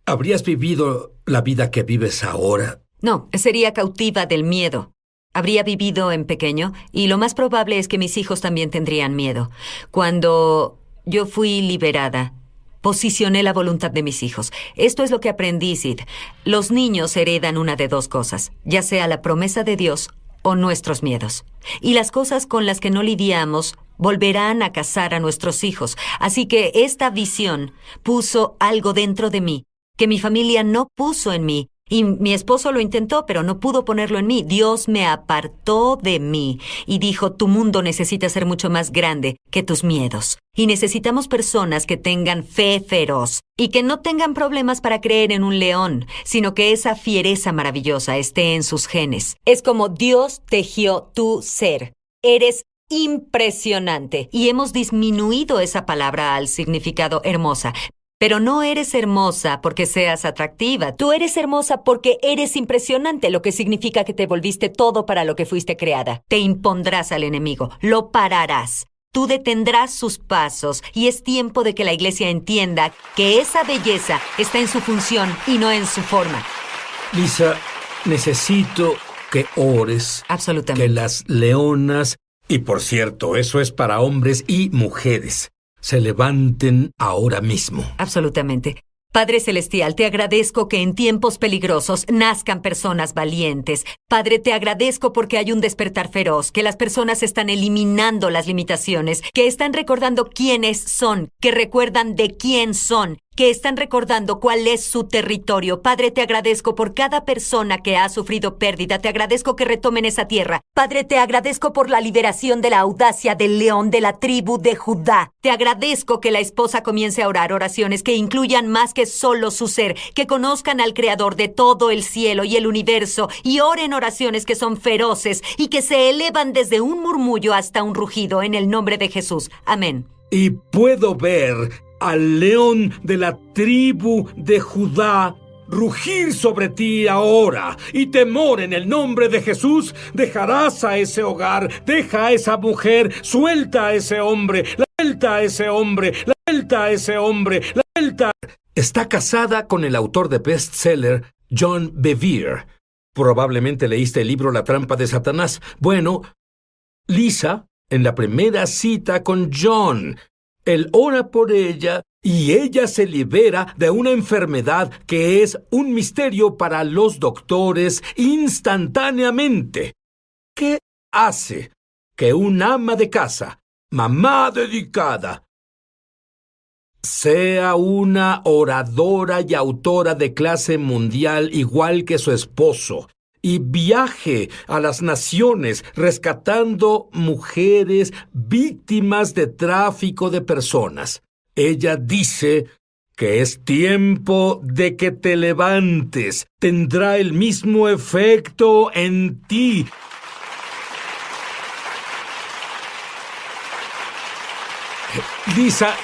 ¿habrías vivido la vida que vives ahora? No, sería cautiva del miedo. Habría vivido en pequeño y lo más probable es que mis hijos también tendrían miedo. Cuando yo fui liberada, posicioné la voluntad de mis hijos. Esto es lo que aprendí, Sid. Los niños heredan una de dos cosas, ya sea la promesa de Dios o nuestros miedos. Y las cosas con las que no lidiamos volverán a cazar a nuestros hijos. Así que esta visión puso algo dentro de mí que mi familia no puso en mí. Y mi esposo lo intentó, pero no pudo ponerlo en mí. Dios me apartó de mí y dijo, tu mundo necesita ser mucho más grande que tus miedos. Y necesitamos personas que tengan fe feroz y que no tengan problemas para creer en un león, sino que esa fiereza maravillosa esté en sus genes. Es como Dios tejió tu ser. Eres impresionante. Y hemos disminuido esa palabra al significado hermosa. Pero no eres hermosa porque seas atractiva. Tú eres hermosa porque eres impresionante, lo que significa que te volviste todo para lo que fuiste creada. Te impondrás al enemigo, lo pararás. Tú detendrás sus pasos y es tiempo de que la iglesia entienda que esa belleza está en su función y no en su forma. Lisa, necesito que ores, Absolutamente. que las leonas, y por cierto, eso es para hombres y mujeres, se levanten ahora mismo. Absolutamente. Padre Celestial, te agradezco que en tiempos peligrosos nazcan personas valientes. Padre, te agradezco porque hay un despertar feroz, que las personas están eliminando las limitaciones, que están recordando quiénes son, que recuerdan de quién son, que están recordando cuál es su territorio. Padre, te agradezco por cada persona que ha sufrido pérdida. Te agradezco que retomen esa tierra. Padre, te agradezco por la liberación de la audacia del león de la tribu de Judá. Te agradezco que la esposa comience a orar oraciones que incluyan más que solo su ser, que conozcan al Creador de todo el cielo y el universo y oren oraciones que son feroces y que se elevan desde un murmullo hasta un rugido en el nombre de Jesús. Amén. Y puedo ver al león de la tribu de Judá rugir sobre ti ahora, y temor en el nombre de Jesús. Dejarás a ese hogar, deja a esa mujer, suelta a ese hombre, suelta a ese hombre, suelta a ese hombre, suelta. Está casada con el autor de bestseller John Bevere. Probablemente leíste el libro La trampa de Satanás. Bueno, Lisa, en la primera cita con John, él ora por ella y ella se libera de una enfermedad que es un misterio para los doctores instantáneamente. ¿Qué hace que un ama de casa, mamá dedicada, sea una oradora y autora de clase mundial igual que su esposo y viaje a las naciones rescatando mujeres víctimas de tráfico de personas. Ella dice que es tiempo de que te levantes. Tendrá el mismo efecto en ti. Lisa,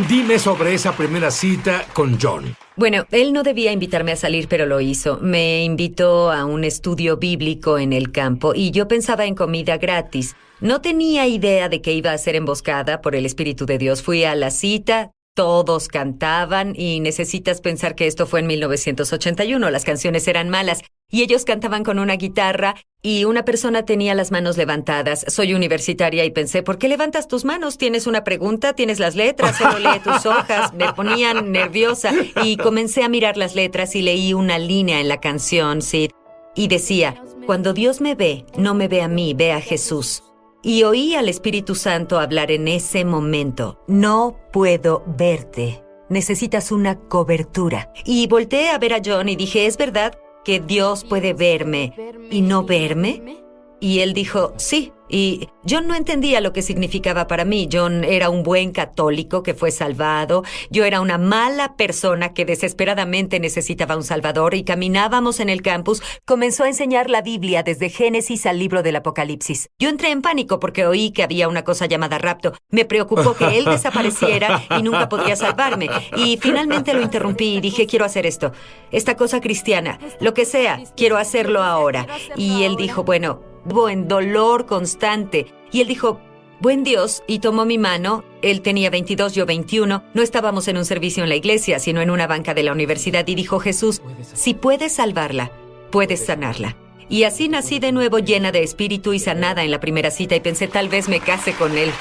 dime sobre esa primera cita con John. Bueno, él no debía invitarme a salir, pero lo hizo. Me invitó a un estudio bíblico en el campo y yo pensaba en comida gratis. No tenía idea de que iba a ser emboscada por el Espíritu de Dios. Fui a la cita, todos cantaban y necesitas pensar que esto fue en 1981. Las canciones eran malas y ellos cantaban con una guitarra y una persona tenía las manos levantadas. Soy universitaria y pensé, ¿por qué levantas tus manos? ¿Tienes una pregunta? ¿Tienes las letras? Solo lee tus hojas. Me ponían nerviosa y comencé a mirar las letras y leí una línea en la canción, Sid, y decía, cuando Dios me ve, no me ve a mí, ve a Jesús. Y oí al Espíritu Santo hablar en ese momento. No puedo verte. Necesitas una cobertura. Y volteé a ver a John y dije, ¿es verdad que Dios puede verme y no verme? Y él dijo, sí. Y John no entendía lo que significaba para mí. John era un buen católico que fue salvado. Yo era una mala persona que desesperadamente necesitaba un salvador y caminábamos en el campus. Comenzó a enseñar la Biblia desde Génesis al libro del Apocalipsis. Yo entré en pánico porque oí que había una cosa llamada rapto. Me preocupó que él desapareciera y nunca podría salvarme. Y finalmente lo interrumpí y dije, quiero hacer esto. Esta cosa cristiana, lo que sea, quiero hacerlo ahora. Y él dijo, bueno, en dolor constante. Y él dijo, buen Dios, y tomó mi mano. Él tenía 22, yo 21. No estábamos en un servicio en la iglesia, sino en una banca de la universidad. Y dijo, Jesús, si puedes salvarla, puedes sanarla. Y así nací de nuevo llena de espíritu y sanada en la primera cita. Y pensé, tal vez me case con él.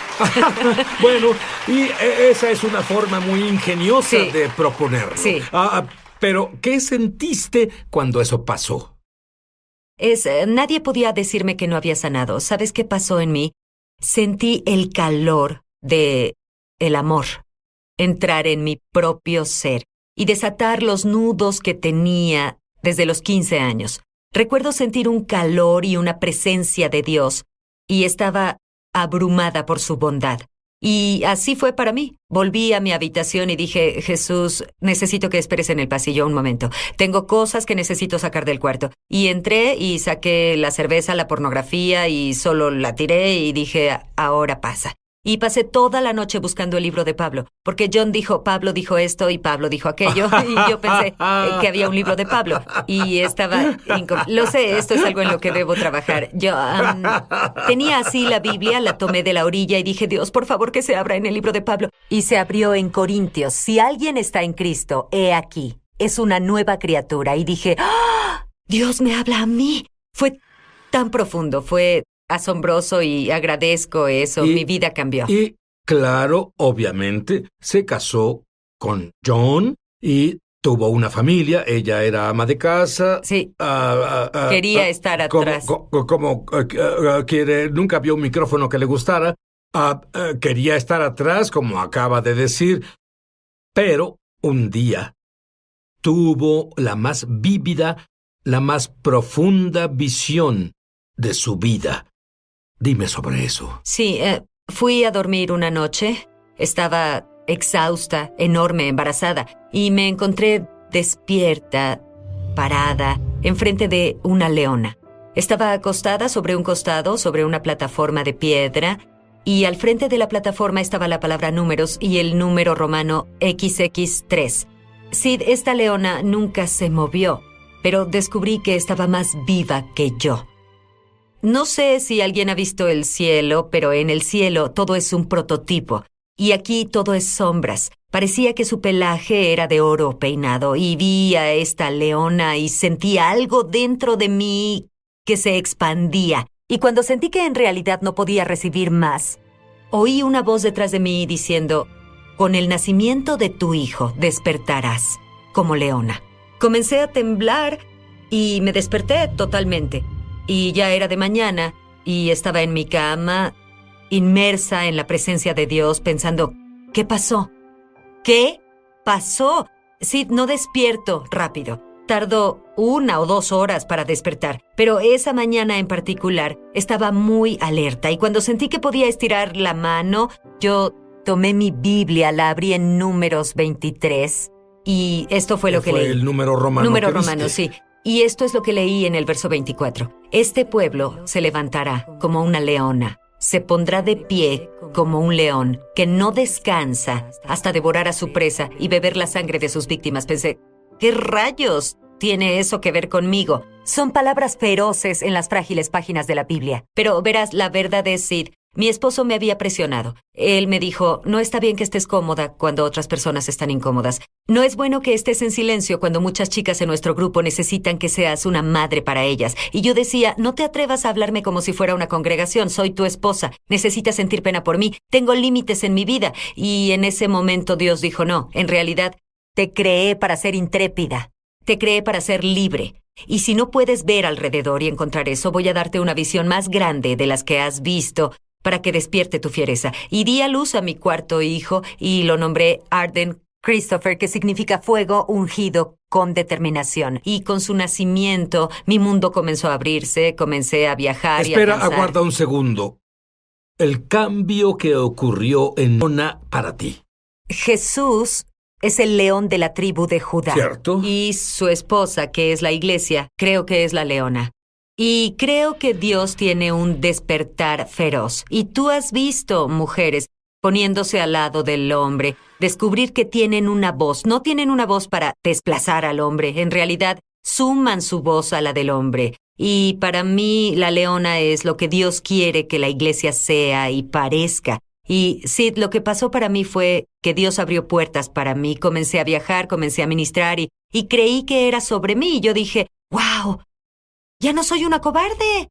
Bueno, y esa es una forma muy ingeniosa de proponerlo. Sí. Pero, ¿qué sentiste cuando eso pasó? Nadie podía decirme que no había sanado. ¿Sabes qué pasó en mí? Sentí el calor de el amor entrar en mi propio ser y desatar los nudos que tenía desde los 15 años. Recuerdo sentir un calor y una presencia de Dios y estaba abrumada por su bondad. Y así fue para mí. Volví a mi habitación y dije, Jesús, necesito que esperes en el pasillo un momento. Tengo cosas que necesito sacar del cuarto. Y entré y saqué la cerveza, la pornografía y solo la tiré y dije, ahora pasa. Y pasé toda la noche buscando el libro de Pablo, porque John dijo, Pablo dijo esto y Pablo dijo aquello, y yo pensé que había un libro de Pablo, y estaba... Lo sé, esto es algo en lo que debo trabajar. Yo tenía así la Biblia, la tomé de la orilla y dije, Dios, por favor, que se abra en el libro de Pablo. Y se abrió en Corintios. Si alguien está en Cristo, he aquí, es una nueva criatura. Y dije, ¡ah! Dios me habla a mí. Fue tan profundo, fue... asombroso y agradezco eso. Mi vida cambió. Y, claro, obviamente, se casó con John y tuvo una familia. Ella era ama de casa. Sí. Quería estar atrás. Nunca vio un micrófono que le gustara. Quería estar atrás, como acaba de decir. Pero un día tuvo la más vívida, la más profunda visión de su vida. Dime sobre eso. Sí, fui a dormir una noche. Estaba exhausta, enorme, embarazada. Y me encontré despierta, parada, enfrente de una leona. Estaba acostada sobre un costado, sobre una plataforma de piedra. Y al frente de la plataforma estaba la palabra números y el número romano XX3. Sid, esta leona nunca se movió, pero descubrí que estaba más viva que yo. No sé si alguien ha visto el cielo, pero en el cielo todo es un prototipo. Y aquí todo es sombras. Parecía que su pelaje era de oro peinado. Y vi a esta leona y sentí algo dentro de mí que se expandía. Y cuando sentí que en realidad no podía recibir más, oí una voz detrás de mí diciendo, con el nacimiento de tu hijo despertarás como leona. Comencé a temblar y me desperté totalmente. Y ya era de mañana, y estaba en mi cama, inmersa en la presencia de Dios, pensando, ¿qué pasó? ¿Qué pasó? Sid, no despierto rápido. Tardó 1 o 2 horas para despertar, pero esa mañana en particular estaba muy alerta y cuando sentí que podía estirar la mano, yo tomé mi Biblia, la abrí en Números 23 y esto fue lo que leí. El número romano. Número que romano, viste. sí. Y esto es lo que leí en el verso 24. Este pueblo se levantará como una leona, se pondrá de pie como un león, que no descansa hasta devorar a su presa y beber la sangre de sus víctimas. Pensé, ¿qué rayos tiene eso que ver conmigo? Son palabras feroces en las frágiles páginas de la Biblia. Pero verás, la verdad es, Sid, mi esposo me había presionado. Él me dijo, no está bien que estés cómoda cuando otras personas están incómodas. No es bueno que estés en silencio cuando muchas chicas en nuestro grupo necesitan que seas una madre para ellas. Y yo decía, no te atrevas a hablarme como si fuera una congregación. Soy tu esposa. Necesitas sentir pena por mí. Tengo límites en mi vida. Y en ese momento Dios dijo, no, en realidad, te creé para ser intrépida. Te creé para ser libre. Y si no puedes ver alrededor y encontrar eso, voy a darte una visión más grande de las que has visto para que despierte tu fiereza. Y di a luz a mi cuarto hijo y lo nombré Arden Christopher, que significa fuego ungido con determinación. Y con su nacimiento, mi mundo comenzó a abrirse, comencé a viajar y a Espera, pensar. aguarda un segundo. El cambio que ocurrió en Leona para ti. Jesús es el león de la tribu de Judá. ¿Cierto? Y su esposa, que es la iglesia, creo que es la leona. Y creo que Dios tiene un despertar feroz. Y tú has visto mujeres poniéndose al lado del hombre, descubrir que tienen una voz. No tienen una voz para desplazar al hombre. En realidad, suman su voz a la del hombre. Y para mí, la leona es lo que Dios quiere que la iglesia sea y parezca. Y Sid, lo que pasó para mí fue que Dios abrió puertas para mí. Comencé a viajar, comencé a ministrar y creí que era sobre mí. Y yo dije, ¡wow! Ya no soy una cobarde.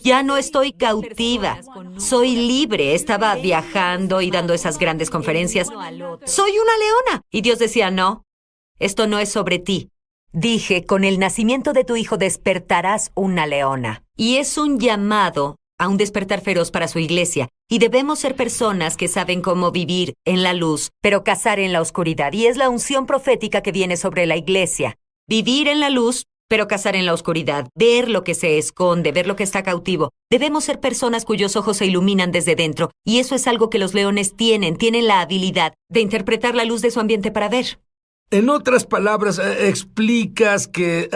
Ya no estoy cautiva. Soy libre. Estaba viajando y dando esas grandes conferencias. Soy una leona. Y Dios decía, no, esto no es sobre ti. Dije, con el nacimiento de tu hijo despertarás una leona. Y es un llamado a un despertar feroz para su iglesia. Y debemos ser personas que saben cómo vivir en la luz, pero cazar en la oscuridad. Y es la unción profética que viene sobre la iglesia. Vivir en la luz, pero cazar en la oscuridad. Ver lo que se esconde, ver lo que está cautivo. Debemos ser personas cuyos ojos se iluminan desde dentro. Y eso es algo que los leones tienen. Tienen la habilidad de interpretar la luz de su ambiente para ver. En otras palabras, explicas que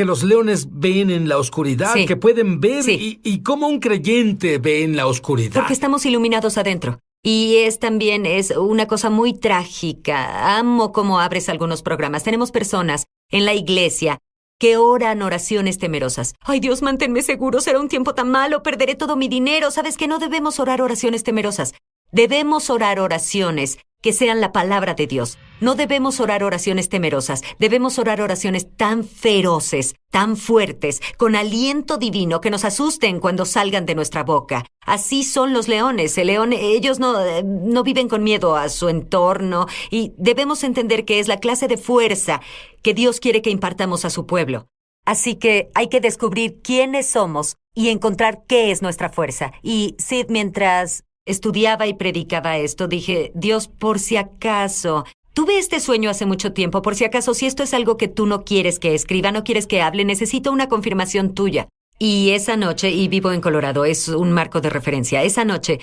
los leones ven en la oscuridad, Sí. que pueden ver Sí. y cómo un creyente ve en la oscuridad. Porque estamos iluminados adentro. Y también es una cosa muy trágica. Amo cómo abres algunos programas. Tenemos personas en la iglesia que oran oraciones temerosas. Ay, Dios, manténme seguro, será un tiempo tan malo, perderé todo mi dinero. ¿Sabes que no debemos orar oraciones temerosas? Debemos orar oraciones que sean la palabra de Dios. No debemos orar oraciones temerosas. Debemos orar oraciones tan feroces, tan fuertes, con aliento divino que nos asusten cuando salgan de nuestra boca. Así son los leones. El león, ellos no viven con miedo a su entorno y debemos entender que es la clase de fuerza que Dios quiere que impartamos a su pueblo. Así que hay que descubrir quiénes somos y encontrar qué es nuestra fuerza. Y Sid, mientras estudiaba y predicaba esto, dije, Dios, por si acaso, tuve este sueño hace mucho tiempo, por si acaso, si esto es algo que tú no quieres que escriba, no quieres que hable, necesito una confirmación tuya. Y esa noche, y vivo en Colorado, es un marco de referencia, esa noche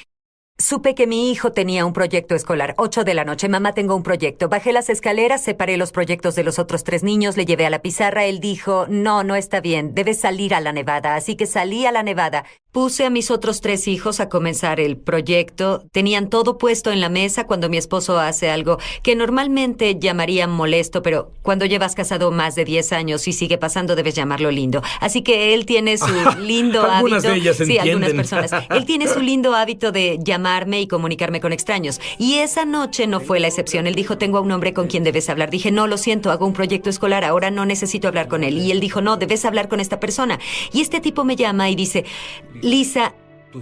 supe que mi hijo tenía un proyecto escolar. 8 de la noche, mamá, tengo un proyecto. Bajé las escaleras, separé los proyectos de los otros 3 niños, le llevé a la pizarra. Él dijo, no está bien, debes salir a la nevada. Así que salí a la nevada. Puse a mis otros 3 hijos a comenzar el proyecto. Tenían todo puesto en la mesa cuando mi esposo hace algo que normalmente llamarían molesto, pero cuando llevas casado más de 10 años y sigue pasando, debes llamarlo lindo. Así que él tiene su lindo hábito. Algunas de ellas sí, algunas entienden. personas. Él tiene su lindo hábito de llamarme y comunicarme con extraños. Y esa noche no fue la excepción. Él dijo, tengo a un hombre con quien debes hablar. Dije, no, lo siento, hago un proyecto escolar, ahora no necesito hablar con él. Y él dijo, no, debes hablar con esta persona. Y este tipo me llama y dice, Lisa,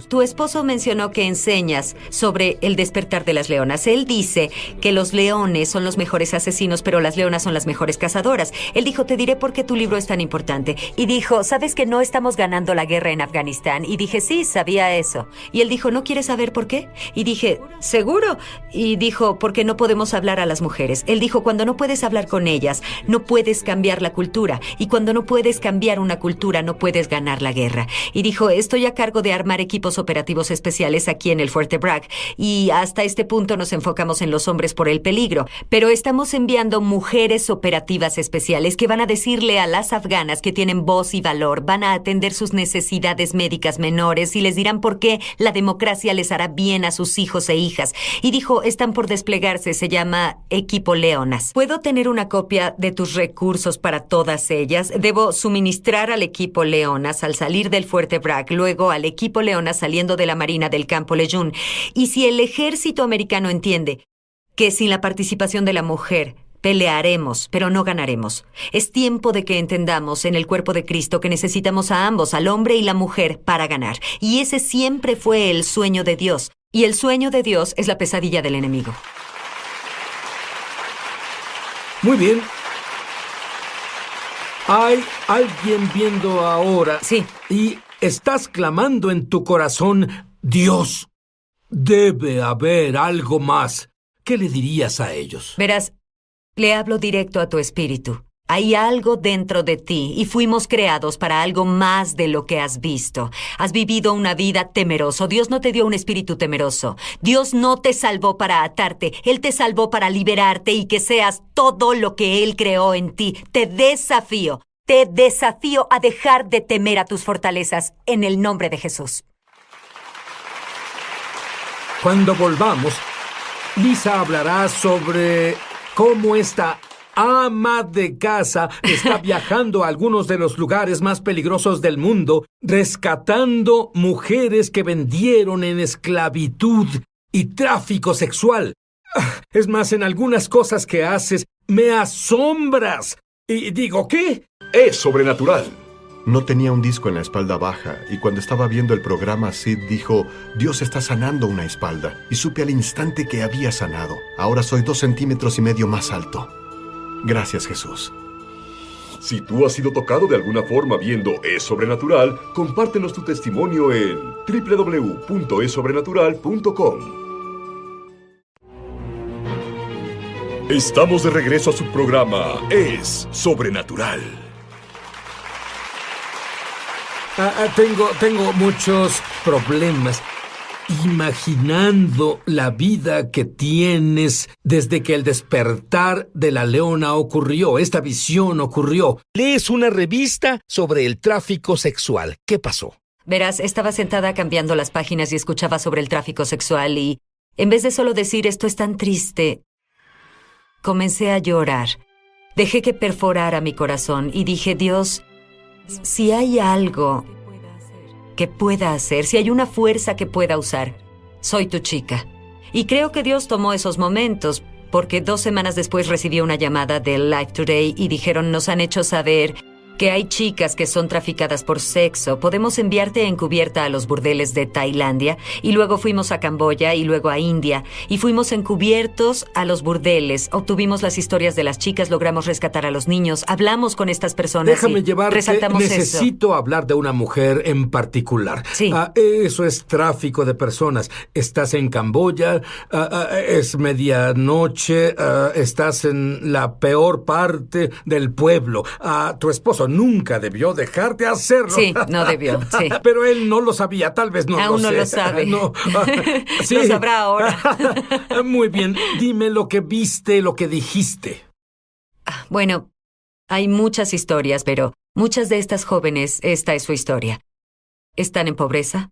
Tu esposo mencionó que enseñas sobre el despertar de las leonas. Él dice que los leones son los mejores asesinos, pero las leonas son las mejores cazadoras. Él dijo, te diré por qué tu libro es tan importante. Y dijo, ¿sabes que no estamos ganando la guerra en Afganistán? Y dije, sí, sabía eso. Y él dijo, ¿no quieres saber por qué? Y dije, ¿seguro? Y dijo, porque no podemos hablar a las mujeres. Él dijo, cuando no puedes hablar con ellas, no puedes cambiar la cultura. Y cuando no puedes cambiar una cultura, no puedes ganar la guerra. Y dijo, estoy a cargo de armar equipos operativos especiales aquí en el Fuerte Bragg, y hasta este punto nos enfocamos en los hombres por el peligro, pero estamos enviando mujeres operativas especiales que van a decirle a las afganas que tienen voz y valor, van a atender sus necesidades médicas menores y les dirán por qué la democracia les hará bien a sus hijos e hijas. Y dijo, están por desplegarse, se llama Equipo Leonas. ¿Puedo tener una copia de tus recursos para todas ellas? Debo suministrar al Equipo Leonas al salir del Fuerte Bragg, luego al Equipo Leonas saliendo de la Marina del Campo Lejeune. Y si el ejército americano entiende que sin la participación de la mujer pelearemos, pero no ganaremos, es tiempo de que entendamos en el cuerpo de Cristo que necesitamos a ambos, al hombre y la mujer, para ganar. Y ese siempre fue el sueño de Dios. Y el sueño de Dios es la pesadilla del enemigo. Muy bien. Hay alguien viendo ahora. Sí. Y estás clamando en tu corazón, Dios, debe haber algo más. ¿Qué le dirías a ellos? Verás, le hablo directo a tu espíritu. Hay algo dentro de ti y fuimos creados para algo más de lo que has visto. Has vivido una vida temeroso. Dios no te dio un espíritu temeroso. Dios no te salvó para atarte. Él te salvó para liberarte y que seas todo lo que Él creó en ti. Te desafío a dejar de temer a tus fortalezas en el nombre de Jesús. Cuando volvamos, Lisa hablará sobre cómo esta ama de casa está viajando a algunos de los lugares más peligrosos del mundo, rescatando mujeres que vendieron en esclavitud y tráfico sexual. Es más, en algunas cosas que haces, me asombras. Y digo, ¿qué? Es sobrenatural. No tenía un disco en la espalda baja, y cuando estaba viendo el programa, Sid dijo, Dios está sanando una espalda, y supe al instante que había sanado. Ahora soy 2,5 centímetros más alto. Gracias, Jesús. Si tú has sido tocado de alguna forma viendo Es Sobrenatural, compártenos tu testimonio en www.esobrenatural.com. Estamos de regreso a su programa Es Sobrenatural. Tengo muchos problemas imaginando la vida que tienes desde que el despertar de la leona ocurrió, esta visión ocurrió. Lees una revista sobre el tráfico sexual. ¿Qué pasó? Verás, estaba sentada cambiando las páginas y escuchaba sobre el tráfico sexual y, en vez de solo decir esto es tan triste, comencé a llorar. Dejé que perforara mi corazón y dije, Dios, si hay algo que pueda hacer, si hay una fuerza que pueda usar, soy tu chica. Y creo que Dios tomó esos momentos, porque 2 semanas después recibí una llamada del Life Today y dijeron, nos han hecho saber que hay chicas que son traficadas por sexo. Podemos enviarte encubierta a los burdeles de Tailandia. Y luego fuimos a Camboya y luego a India. Y fuimos encubiertos a los burdeles. Obtuvimos las historias de las chicas, logramos rescatar a los niños. Hablamos con estas personas. Déjame llevarte. Resaltamos Necesito hablar de una mujer en particular. Sí. Eso es tráfico de personas. Estás en Camboya, es medianoche, estás en la peor parte del pueblo. Tu esposo nunca debió dejarte hacerlo. Sí, no debió, sí. Pero él no lo sabía, tal vez no Aún lo sé. no lo sabe. No. Sí. Lo sabrá ahora. Muy bien, dime lo que viste, lo que dijiste. Bueno, hay muchas historias, pero muchas de estas jóvenes, esta es su historia. Están en pobreza,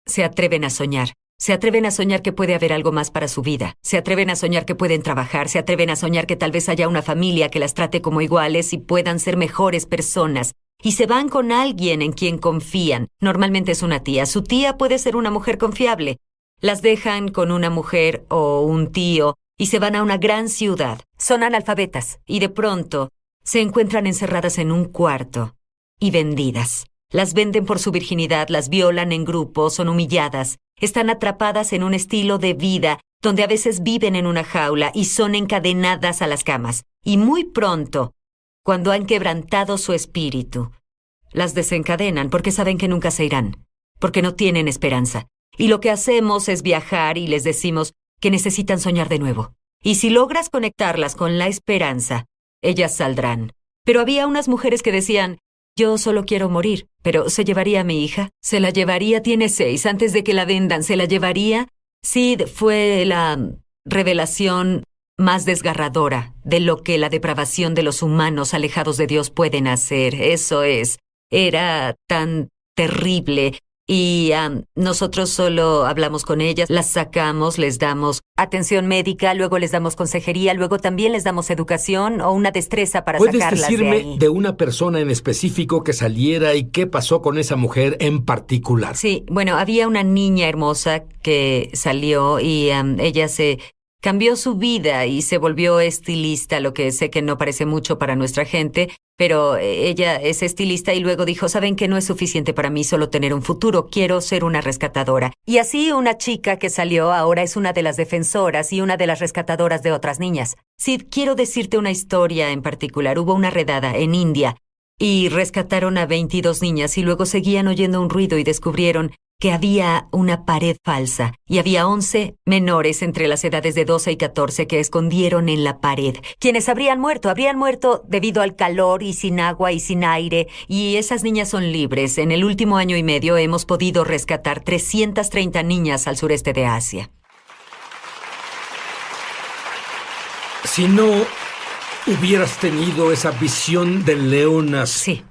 se atreven a soñar. Se atreven a soñar que puede haber algo más para su vida. Se atreven a soñar que pueden trabajar. Se atreven a soñar que tal vez haya una familia que las trate como iguales y puedan ser mejores personas. Y se van con alguien en quien confían. Normalmente es una tía. Su tía puede ser una mujer confiable. Las dejan con una mujer o un tío y se van a una gran ciudad. Son analfabetas y de pronto se encuentran encerradas en un cuarto y vendidas. Las venden por su virginidad, las violan en grupo, son humilladas. Están atrapadas en un estilo de vida donde a veces viven en una jaula y son encadenadas a las camas. Y muy pronto, cuando han quebrantado su espíritu, las desencadenan porque saben que nunca se irán, porque no tienen esperanza. Y lo que hacemos es viajar y les decimos que necesitan soñar de nuevo. Y si logras conectarlas con la esperanza, ellas saldrán. Pero había unas mujeres que decían, yo solo quiero morir, pero ¿se llevaría a mi hija? ¿Se la llevaría? Tiene 6, antes de que la vendan, ¿se la llevaría? Sid fue la revelación más desgarradora de lo que la depravación de los humanos alejados de Dios pueden hacer. Eso es. Era tan terrible. Y nosotros solo hablamos con ellas, las sacamos, les damos atención médica, luego les damos consejería, luego también les damos educación o una destreza para sacarlas de ahí. ¿Puedes decirme de una persona en específico que saliera y qué pasó con esa mujer en particular? Sí, bueno, había una niña hermosa que salió y ella se cambió su vida y se volvió estilista, lo que sé que no parece mucho para nuestra gente, pero ella es estilista y luego dijo, ¿saben qué? No es suficiente para mí solo tener un futuro, quiero ser una rescatadora. Y así una chica que salió ahora es una de las defensoras y una de las rescatadoras de otras niñas. Sid, quiero decirte una historia en particular. Hubo una redada en India y rescataron a 22 niñas y luego seguían oyendo un ruido y descubrieron que había una pared falsa y había 11 menores entre las edades de 12 y 14 que escondieron en la pared. Quienes habrían muerto debido al calor y sin agua y sin aire, y esas niñas son libres. En el último año y medio hemos podido rescatar 330 niñas al sureste de Asia. Si no hubieras tenido esa visión de leonas, Sí.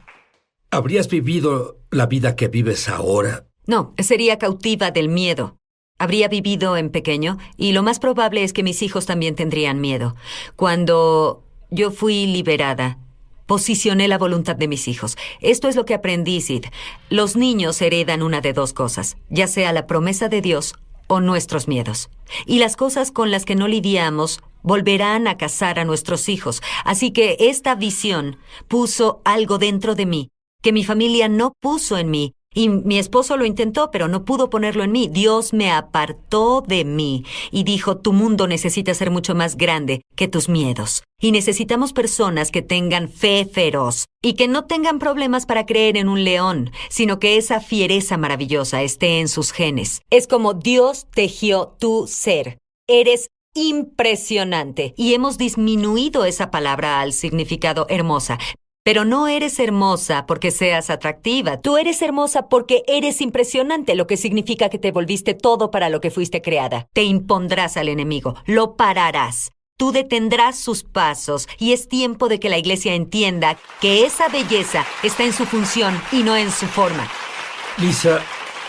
¿habrías vivido la vida que vives ahora? No, sería cautiva del miedo. Habría vivido en pequeño y lo más probable es que mis hijos también tendrían miedo. Cuando yo fui liberada, posicioné la voluntad de mis hijos. Esto es lo que aprendí, Sid. Los niños heredan una de dos cosas, ya sea la promesa de Dios o nuestros miedos. Y las cosas con las que no lidiamos volverán a cazar a nuestros hijos. Así que esta visión puso algo dentro de mí que mi familia no puso en mí. Y mi esposo lo intentó, pero no pudo ponerlo en mí. Dios me apartó de mí y dijo, tu mundo necesita ser mucho más grande que tus miedos. Y necesitamos personas que tengan fe feroz y que no tengan problemas para creer en un león, sino que esa fiereza maravillosa esté en sus genes. Es como Dios tejió tu ser. Eres impresionante. Y hemos disminuido esa palabra al significado hermosa. Pero no eres hermosa porque seas atractiva. Tú eres hermosa porque eres impresionante, lo que significa que te volviste todo para lo que fuiste creada. Te impondrás al enemigo, lo pararás. Tú detendrás sus pasos y es tiempo de que la iglesia entienda que esa belleza está en su función y no en su forma. Lisa,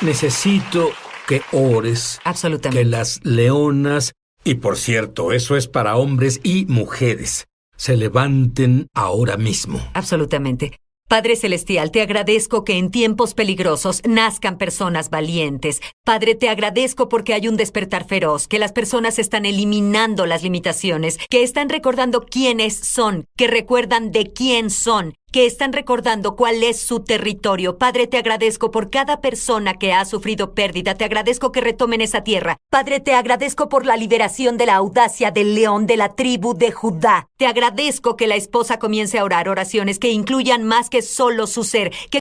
necesito que ores. Absolutamente. Que las leonas, y por cierto, eso es para hombres y mujeres, se levanten ahora mismo. Absolutamente. Padre Celestial, te agradezco que en tiempos peligrosos nazcan personas valientes. Padre, te agradezco porque hay un despertar feroz, que las personas están eliminando las limitaciones, que están recordando quiénes son, que recuerdan de quién son, que están recordando cuál es su territorio. Padre, te agradezco por cada persona que ha sufrido pérdida. Te agradezco que retomen esa tierra. Padre, te agradezco por la liberación de la audacia del león de la tribu de Judá. Te agradezco que la esposa comience a orar oraciones que incluyan más que solo su ser, que